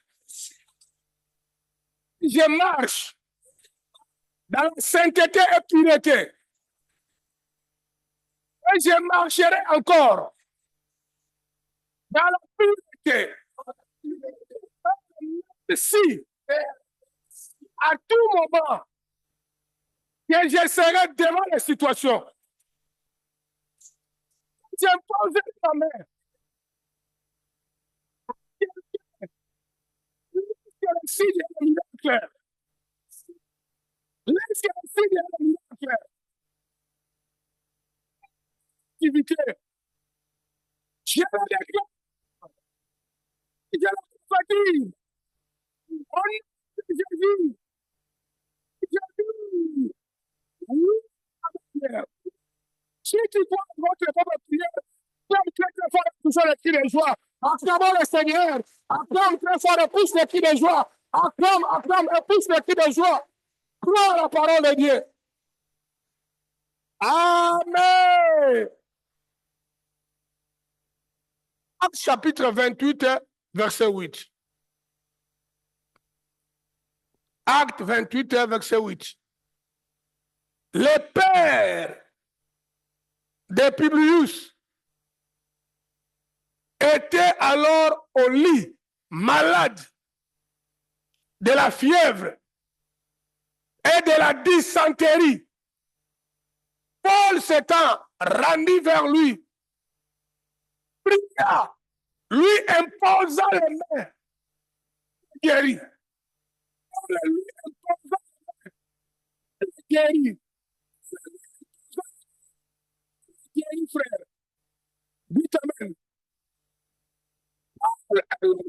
Je marche dans la sainteté et pureté. Et je marcherai encore dans la pureté. Si, à tout moment, que je serai devant les situations, j'impose ma main. Laisse le signe de miracle. Laisse le signe de miracle. Activité. Je la déclare. Je la fatigue. Au nom de Jésus. Jésus. Oui. Si tu crois que votre propre prière, acclame très fort et pousse le cri de joie. Acclamons le Seigneur. Acclame très fort et pousse le cri de joie. Acclame et pousse le cri de joie. Crois à la parole de Dieu. Amen. Acte chapitre 28, verset 8. Acte 28, verset 8. Le père de Publius était alors au lit, malade de la fièvre et de la dysenterie. Paul s'étant rendu vers lui, pria, lui imposa les mains, guérit. Paul lui imposa les mains, guérit. Guérit, frère. Dites Amen.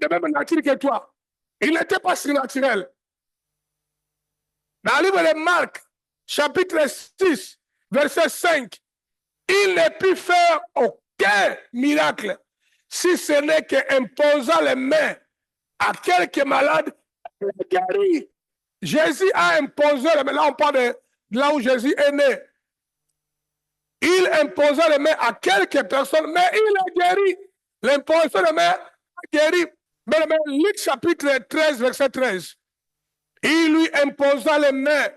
De même nature que toi. Il n'était pas surnaturel. Dans le livre de Marc, chapitre 6, verset 5, il ne put faire aucun miracle si ce n'est qu'imposant les mains à quelques malades et guérit. Jésus a imposé les mains. Là, on parle de là où Jésus est né. Il imposa les mains à quelques personnes, mais il a guéri. L'imposition des mains a guéri. Mais Luc chapitre 13, verset 13. Il lui imposa les mains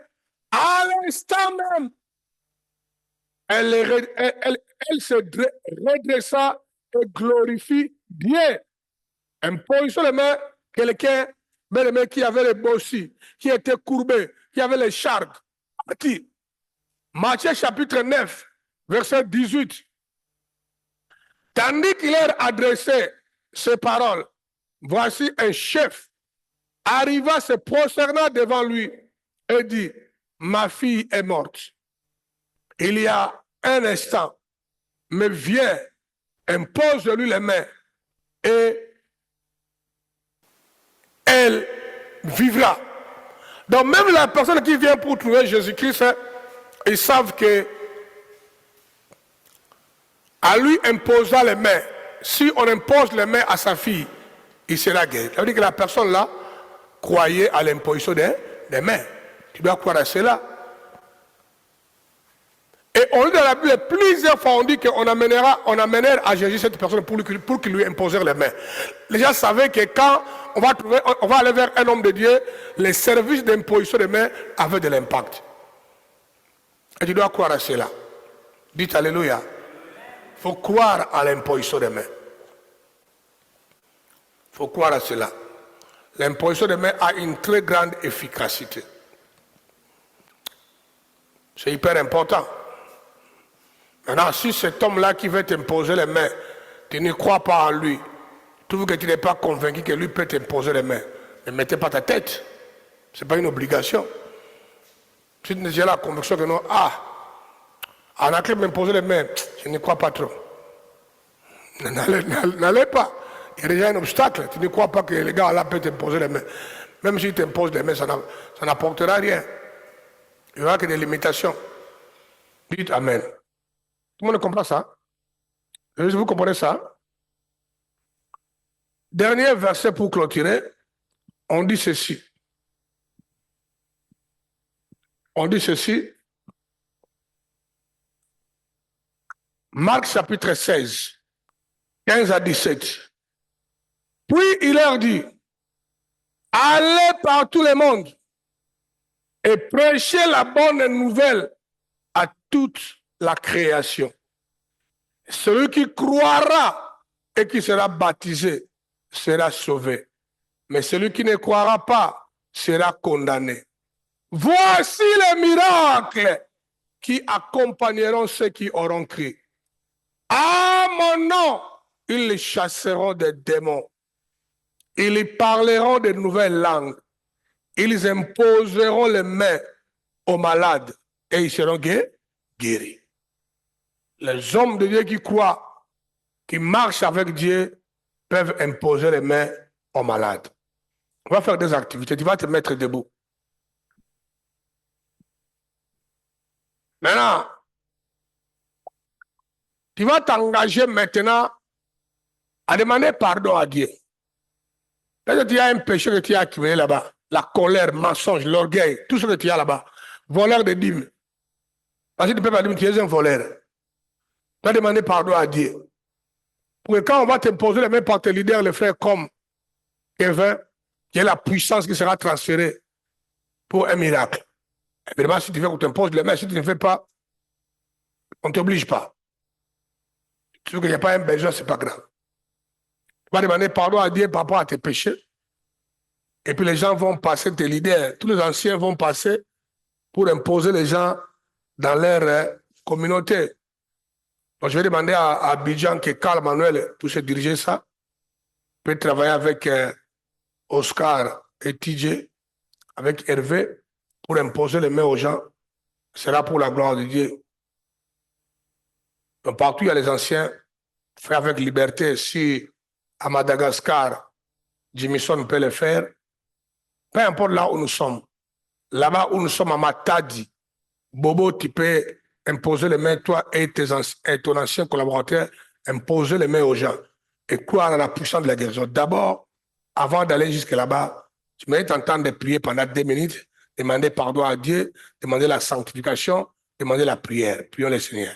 à l'instant même. Elle se redressa et glorifie Dieu. Imposition les mains, quelqu'un, mais les mains qui avait les bossis, qui étaient courbés, qui avait les chardes. Matthieu chapitre 9, verset 18. Tandis qu'il leur adressait ces paroles, voici un chef arriva se prosternant devant lui et dit, ma fille est morte. Il y a un instant, mais viens, impose-lui les mains et elle vivra. Donc même la personne qui vient pour trouver Jésus-Christ, ils savent que à lui imposant les mains, si on impose les mains à sa fille, il sera guéri. Ça veut dire que la personne là croyait à l'imposition des mains. Tu dois croire à cela. Et on lit dans la Bible plusieurs fois, on dit qu'on amènera à Jésus cette personne pour qu'il lui impose les mains. Les gens savaient que quand on va aller vers un homme de Dieu, les services d'imposition des mains avaient de l'impact. Et tu dois croire à cela. Dites Alléluia. Il faut croire à l'imposition des mains. Il faut croire à cela. L'imposition des mains a une très grande efficacité. C'est hyper important. Maintenant, si cet homme-là qui veut t'imposer les mains, tu ne crois pas en lui, trouve que tu n'es pas convaincu que lui peut t'imposer les mains, ne mettez pas ta tête. Ce n'est pas une obligation. Si tu n'as la conviction que non, on a qu'à m'imposer les mains, je ne crois pas trop. N'allez pas. Il y a déjà un obstacle. Tu ne crois pas que les gars là peuvent t'imposer les mains. Même s'ils t'imposent les mains, ça n'apportera rien. Il n'y aura que des limitations. Dites Amen. Tout le monde comprend ça? Vous comprenez ça? Dernier verset pour clôturer. On dit ceci. On dit ceci. Marc chapitre 16, 15 à 17. Puis il leur dit, allez par tout le monde et prêchez la bonne nouvelle à toute la création. Celui qui croira et qui sera baptisé sera sauvé. Mais celui qui ne croira pas sera condamné. Voici les miracles qui accompagneront ceux qui auront cru. À mon nom, ils chasseront des démons. Ils y parleront de nouvelles langues. Ils imposeront les mains aux malades et ils seront guéris. Les hommes de Dieu qui croient, qui marchent avec Dieu, peuvent imposer les mains aux malades. On va faire des activités. Tu vas te mettre debout. Maintenant, tu vas t'engager maintenant à demander pardon à Dieu. Peut-être qu'il y a un péché que tu as accumulé là-bas. La colère, le mensonge, l'orgueil, tout ce que tu as là-bas. Voleur de dîmes. Parce que tu ne peux pas dire que tu es un voleur. Tu vas demander pardon à Dieu. Pour que quand on va te poser les mains par tes leaders, les frères comme Kevin, il y a la puissance qui sera transférée pour un miracle. Évidemment, si tu veux qu'on t'impose les mains, si tu ne fais pas, on ne t'oblige pas. Tu sais qu'il n'y a pas un besoin, ce n'est pas grave. Tu vas demander pardon à Dieu par rapport à tes péchés. Et puis les gens vont passer, tes leaders, tous les anciens vont passer pour imposer les gens dans leur communauté. Donc je vais demander à Abidjan que Carl Manuel pour se diriger ça. Peut travailler avec Oscar et TJ, avec Hervé, pour imposer les mains aux gens. C'est là pour la gloire de Dieu. Donc partout il y a les anciens, fait avec liberté. Si à Madagascar, Jimison peut le faire, peu importe là où nous sommes. Là-bas où nous sommes à Matadi, Bobo, tu peux imposer les mains, toi et ton ancien collaborateur, imposer les mains aux gens et croire à la puissance de la guérison. D'abord, avant d'aller jusque là-bas, tu mérites en temps de prier pendant 2 minutes, demander pardon à Dieu, demander la sanctification, demander la prière. Prions le Seigneur.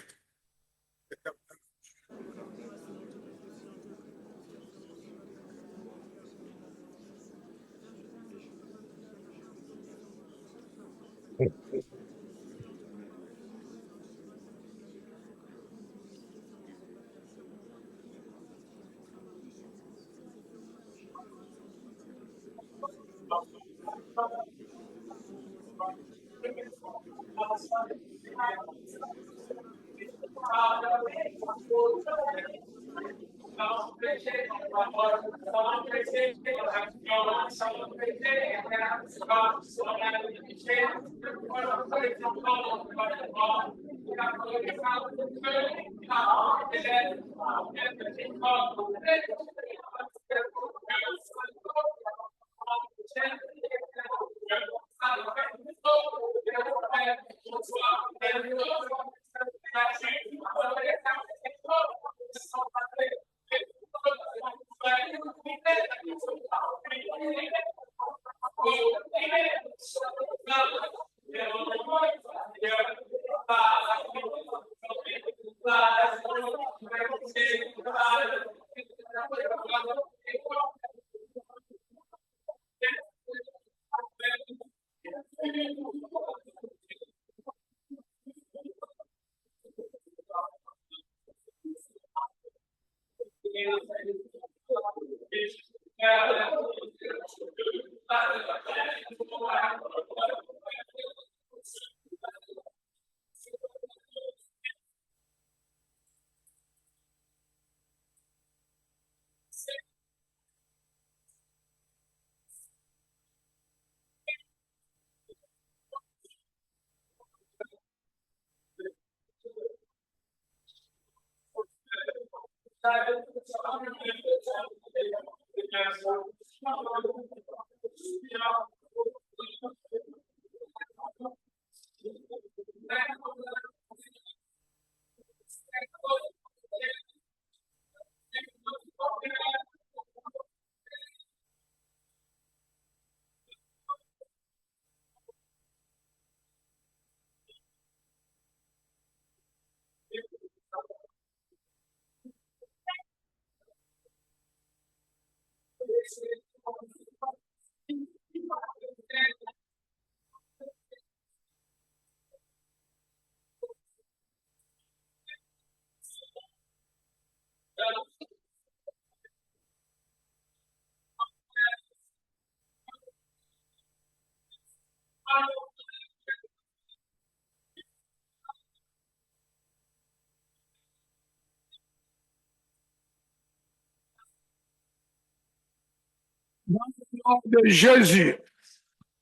De Jésus.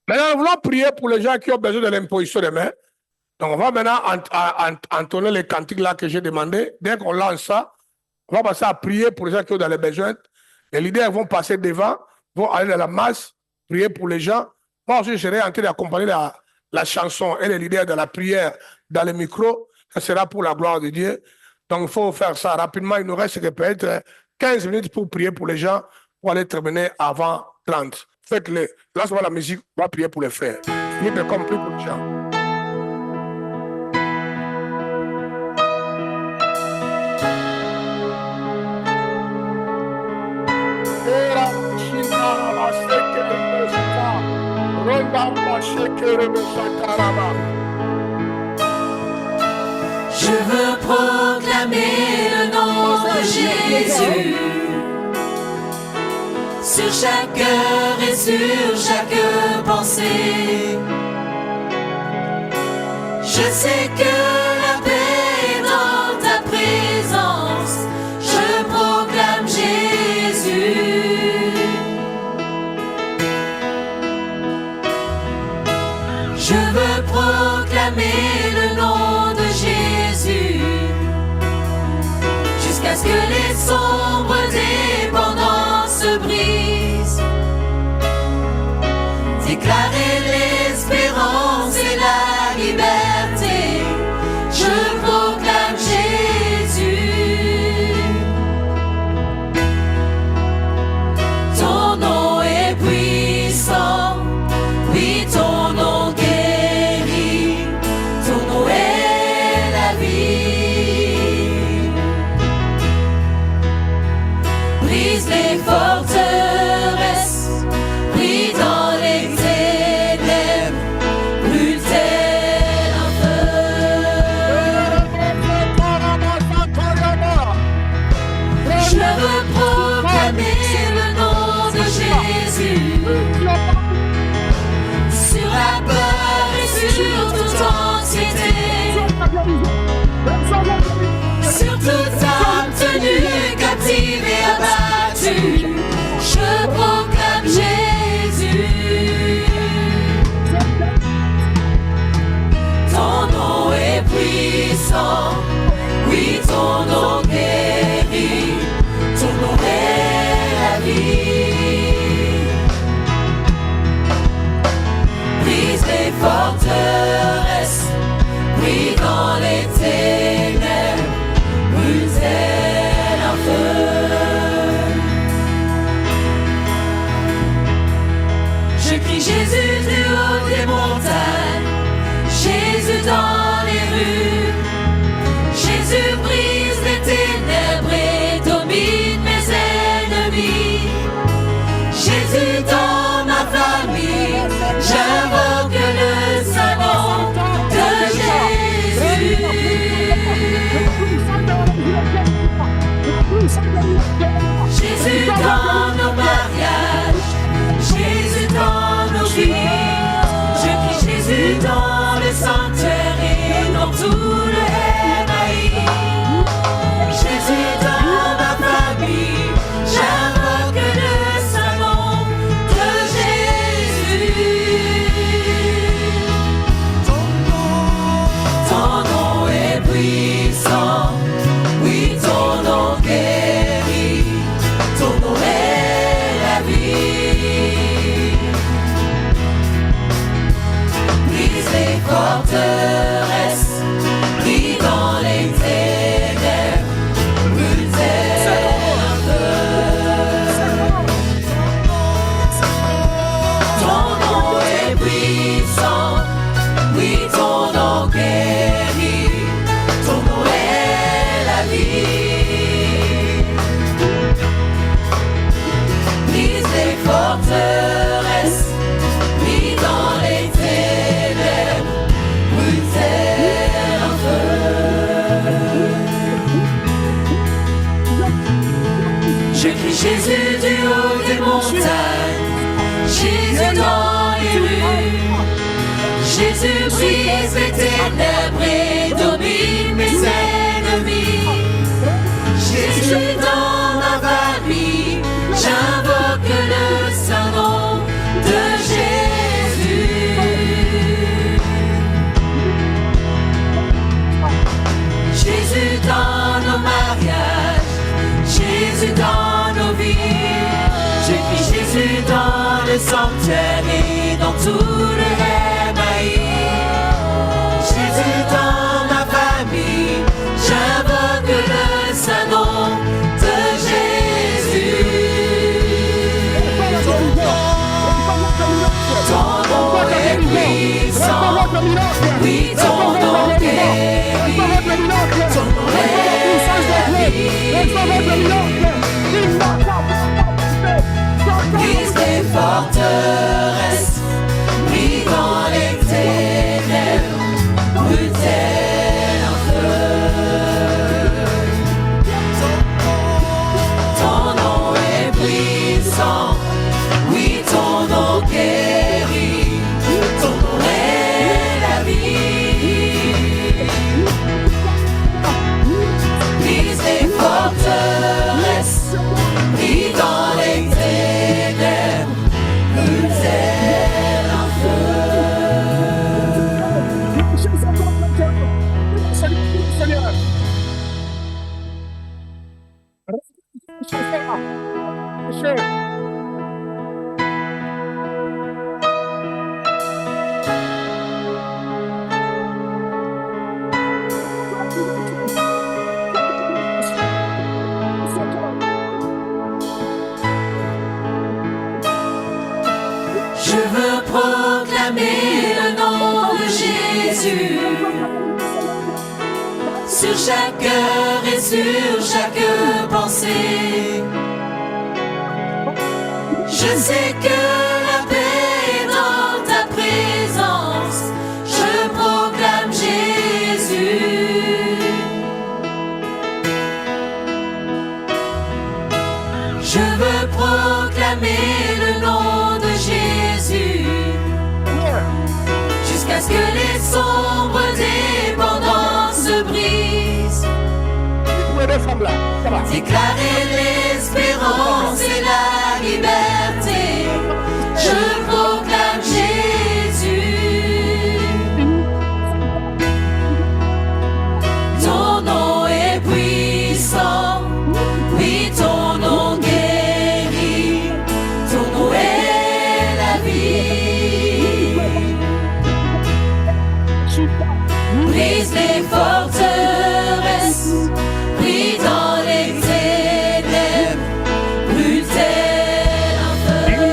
Maintenant, nous voulons prier pour les gens qui ont besoin de l'imposition des mains. Donc, on va maintenant entonner les cantiques là que j'ai demandé. Dès qu'on lance ça, on va passer à prier pour les gens qui ont dans les besoins. Les leaders vont passer devant, vont aller dans la masse, prier pour les gens. Moi aussi, je serai en train d'accompagner la chanson et les leaders dans la prière, dans le micro. Ça sera pour la gloire de Dieu. Donc, il faut faire ça rapidement. Il nous reste peut-être 15 minutes pour prier pour les gens, pour aller terminer avant 30. Faites-le. Lance-moi la musique, on va prier pour les frères. Libre comme plus pour les gens. Je veux proclamer le nom de Jésus sur chaque cœur et sur chaque pensée. Je sais que la paix est dans ta présence. Je proclame Jésus. Je veux proclamer le nom de Jésus jusqu'à ce que les sombres dépendances brisent. Déclarer l'espérance et la liberté. Je proclame Jésus. Ton nom est puissant. Oui, ton nom guérit. Ton nom est la vie. Brise les forteresses. Brille dans les ténèbres. Brûle tel un feu. Je veux proclamer le nom de Jésus sur la peur et sur toute anxiété, sur toute âme tenue captive et abattue. Je proclame Jésus. Ton nom est puissant, oui, ton nom guérit, ton nom est la vie. Brise les forteresses, brille dans les ténèbres, brûle tel un feu. Je crie Jésus du haut des montagnes, Jésus dans les rues. Jésus brise les ténèbres et domine mes ennemis. Jésus dans ma famille, j'invoque le saint nom de Jésus. Jésus dans nos mariages, Jésus dans nos vies. Je crie Jésus dans le sanctuaire et dans tout le MAI. Jésus dans ma famille, j'invoque le saint nom de Jésus. Ton nom est puissant, oui, ton nom guérit, ton nom est tout le Hémaï. Jésus dans ma famille, j'invoque le saint nom de Jésus. Ton nom est puissant, oui, ton nom guérit, ton nom est la vie. Brise les forteresses, pris dans les ténèbres, brûle tel un feu. Ton nom est puissant, oui, ton nom guérit, ton nom est la vie. Brise les forteresses, pris dans les ténèbres, brûle tel un Je veux proclamer le nom de Jésus sur chaque cœur et sur chaque pensée. Je sais que la paix est dans ta présence. Je proclame Jésus. Je veux proclamer le nom de Jésus jusqu'à ce que les sombres dépendances brisent. Déclarer l'espérance et la liberté. Je proclame Jésus. Ton nom est puissant, oui, ton nom guérit, ton nom est la vie. Brise les forteresses, pris dans les ténèbres, brûle tel un feu.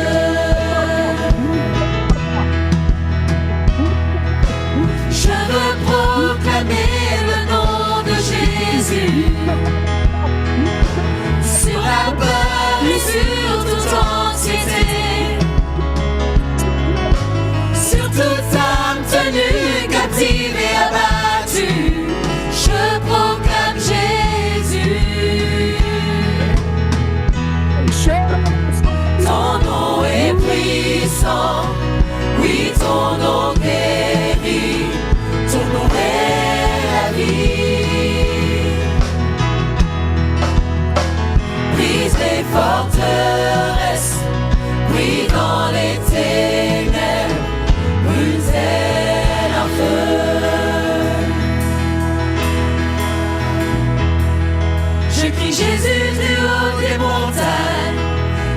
Je veux proclamer le nom de Jésus sur la peur et sur toute anxiété, sur toute âme tenue captive et abattue. Je proclame Jésus. Ton nom est puissant, oui, ton nom guérit, ton nom est la vie. Brise les forteresses, pris dans les ténèbres, brûle tel un feu. Je crie Jésus du haut des montagnes,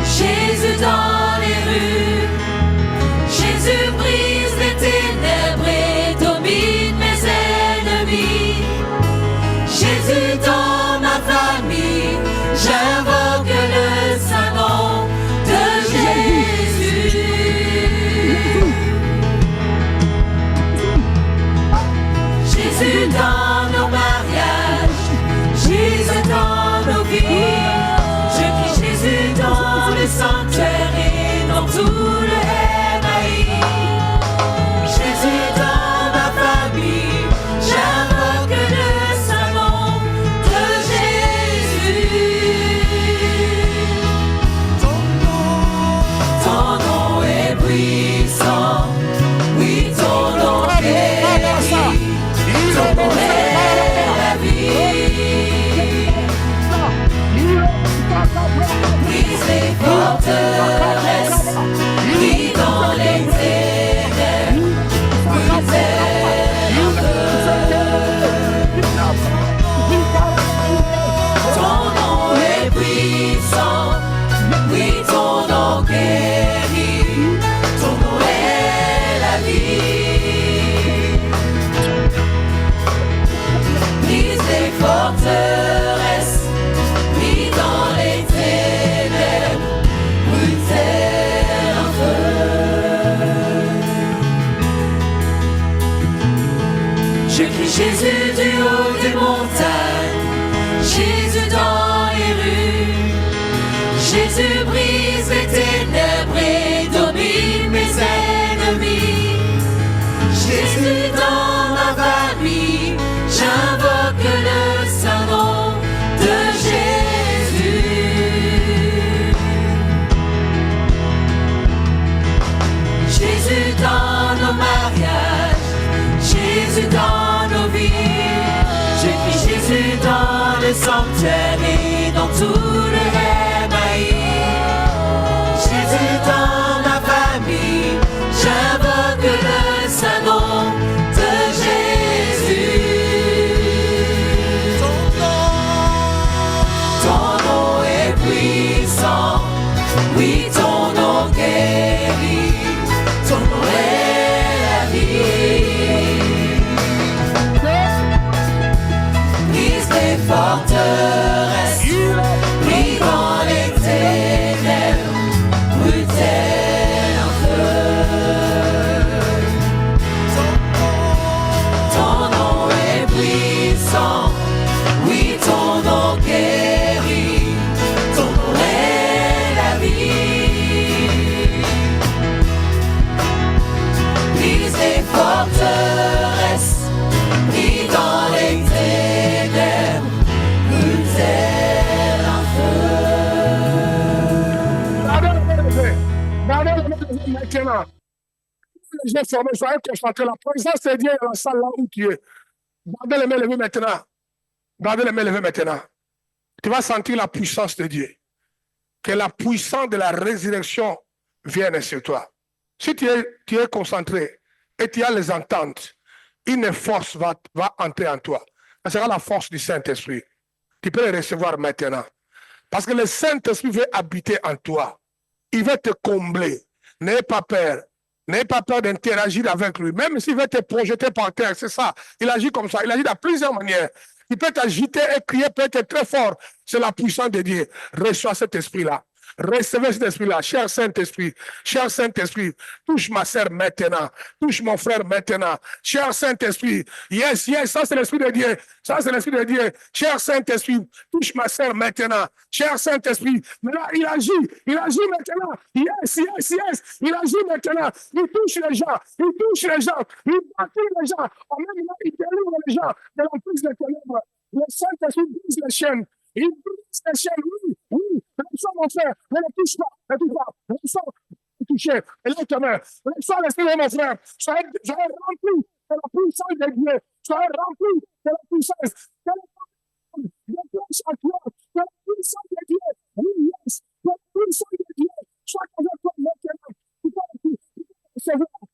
Jésus dans les rues. Jésus brise les ténèbres et domine mes ennemis. Jésus dans ma famille, j'invoque le saint nom de Jésus. Jésus dans nos mariages, Jésus dans nos vies. Je crie Jésus dans le sanctuaire et dans tout le Hémaï. Jésus dans ma famille, j'invoque le saint nom de forteresses, mis dans les ténèbres, brûle-t-elle en feu. Je crie Jésus du haut des montagnes, Jésus dans les rues. Jésus brise les ténèbres et domine mes ennemis. Jésus dans ma famille, j'invoque le saint nom de Jésus. Jésus dans nos mariages, Jésus dans nos vies. Je crie Jésus dans le sanctuaire et dans tout le Jésus dans ma famille, j'invoque le saint nom de Jésus. Ton nom est puissant, oui, ton nom guérit, ton nom est la vie. Brise les forteresses, brille dans les ténèbres. Brûle-t-elle en feu. Ton nom est puissant, oui, ton nom guérit, ton nom est la vie. Brise les forteresses, brille dans les ténèbres, brûle-t-elle en feu. Maintenant, les gens formés, soyez concentrés. La présence de Dieu est dans la salle là où tu es. Gardez les mains levées maintenant. Gardez les mains levées maintenant. Tu vas sentir la puissance de Dieu. Que la puissance de la résurrection vienne sur toi. Si tu es concentré et tu as les ententes, une force va entrer en toi. Ce sera la force du Saint-Esprit. Tu peux le recevoir maintenant. Parce que le Saint-Esprit veut habiter en toi. Il veut te combler. N'ayez pas peur. N'ayez pas peur d'interagir avec lui. Même s'il veut te projeter par terre, c'est ça. Il agit comme ça. Il agit de plusieurs manières. Il peut t'agiter et crier, peut être très fort. C'est la puissance de Dieu. Reçois cet esprit-là. Recevez cet esprit-là. Cher Saint-Esprit, touche ma sœur maintenant. Touche mon frère maintenant. Cher Saint-Esprit, yes, ça c'est l'esprit de Dieu. Ça c'est l'esprit de Dieu. Cher Saint-Esprit, touche ma sœur maintenant. Cher Saint-Esprit, mais là, il agit maintenant. Yes. Il agit maintenant. Il touche les gens. Il bâtit les gens. En même temps, il délivre les gens de l'emprise des ténèbres. Le Saint-Esprit brise les chaînes. Il brise les chaînes, oui. Reçois mon frère, ne le touche pas. Reçois le toucher. Et là, ta main. Reçois l'esprit de mon frère. Soyez rempli de la puissance de Dieu. Soyez rempli de la puissance. De la puissance de Dieu. Oui, yes. De la puissance de Dieu. Sois avec toi maintenant. Tu peux recevoir.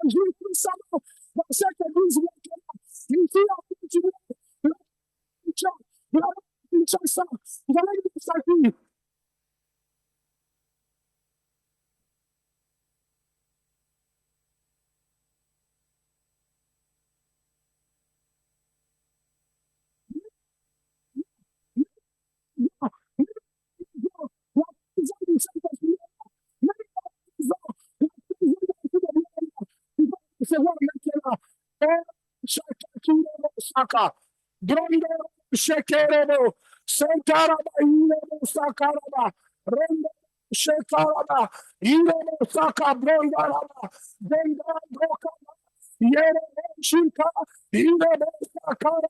agir puissamment dans cette église maintenant. Ici, à continuer. Vous allez nous servir. Shekerebo, Santaraba, Irebo, Sakaraba, Rendo, Shekaraba, Irebo, Saka, Brondaraba, Benda, Brokaba, Yerebo, Shika, Irebo, Sakaraba,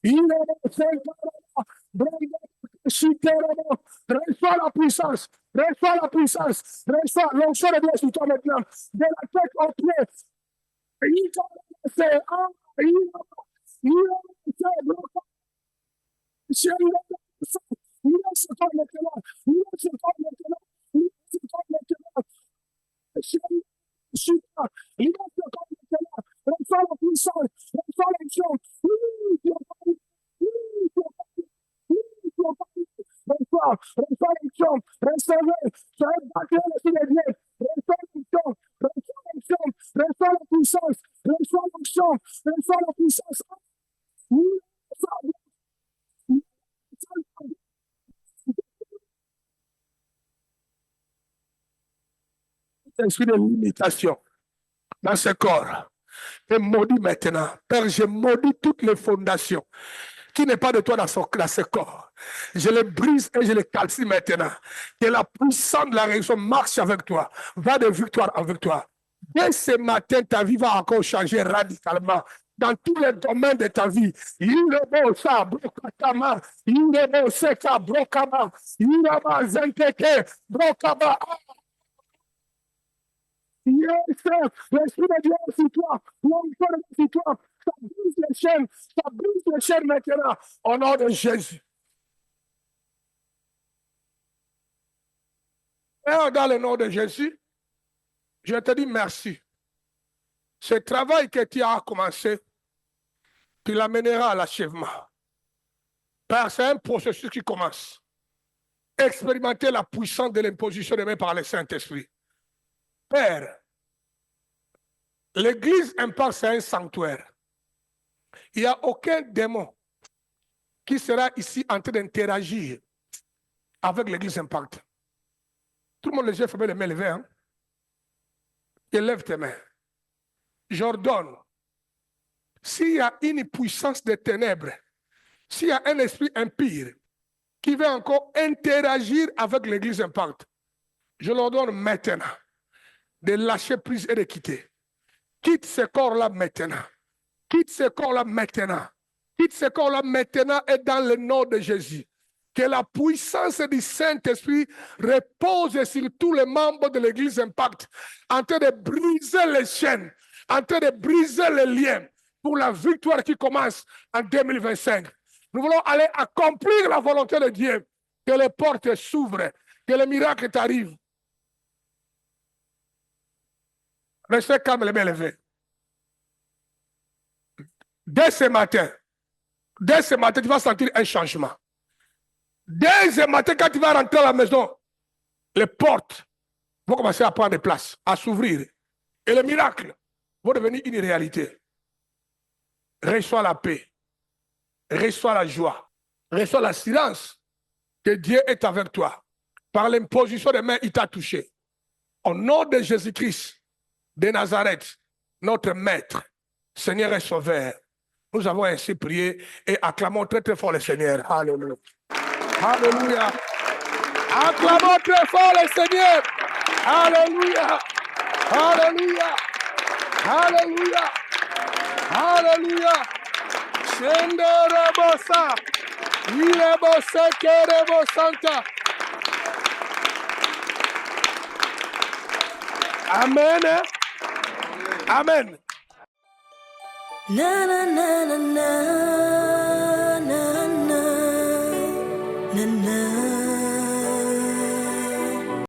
Irebo, Sakaraba, Brenda, Shikerebo, reçois la puissance, reçois la puissance, reçois l'onction de Dieu sur toi maintenant, de la tête aux pieds. C'est un, esprit de limitation dans ce corps est maudit maintenant. Père, je maudis toutes les fondations qui n'est pas de toi dans ce corps. Je les brise et je les calcine maintenant. Que la puissance de la résurrection marche avec toi, va de victoire en victoire. Dès ce matin, ta vie va encore changer radicalement. Dans tous les domaines de ta vie. Il est beau ça, brokatama. Il est beau seka, brokama. Il est beau zenteke, brokama. Yes, l'esprit de Dieu est sur toi, l'onction est sur toi, ça brise les chaînes maintenant, au nom de Jésus. Père, dans le nom de Jésus, je te dis merci. Ce travail que tu as commencé, tu l'amèneras à l'achèvement. Père, c'est un processus qui commence. Expérimenter la puissance de l'imposition de main par le Saint-Esprit. Père, l'église Impact, c'est un sanctuaire. Il n'y a aucun démon qui sera ici en train d'interagir avec l'église Impact. Tout le monde, les yeux fermés, les mains levées. Hein? Élève tes mains. J'ordonne, s'il y a une puissance des ténèbres, s'il y a un esprit impie qui veut encore interagir avec l'église Impact, je l'ordonne maintenant de lâcher prise et de quitter. Quitte ce corps-là maintenant. Quitte ce corps-là maintenant. Quitte ce corps-là maintenant et dans le nom de Jésus. Que la puissance du Saint-Esprit repose sur tous les membres de l'église Impact, en train de briser les chaînes, en train de briser les liens pour la victoire qui commence en 2025. Nous voulons aller accomplir la volonté de Dieu. Que les portes s'ouvrent, que les miracles t'arrivent. Restez calme, les mains levées. Dès ce matin, tu vas sentir un changement. Dès ce matin, quand tu vas rentrer à la maison, les portes vont commencer à prendre place, à s'ouvrir. Et les miracles vont devenir une réalité. Reçois la paix, reçois la joie, reçois l'assurance que Dieu est avec toi. Par l'imposition des mains, il t'a touché. Au nom de Jésus-Christ de Nazareth, notre Maître, Seigneur et Sauveur, nous avons ainsi prié et acclamons très très fort le Seigneur. Alléluia. Alléluia. Acclamons très fort le Seigneur. Alléluia. Alléluia. Alléluia. Alléluia. Shenderebosa. Irebosa kerebosanta. Amen. Amen. Na na na na na.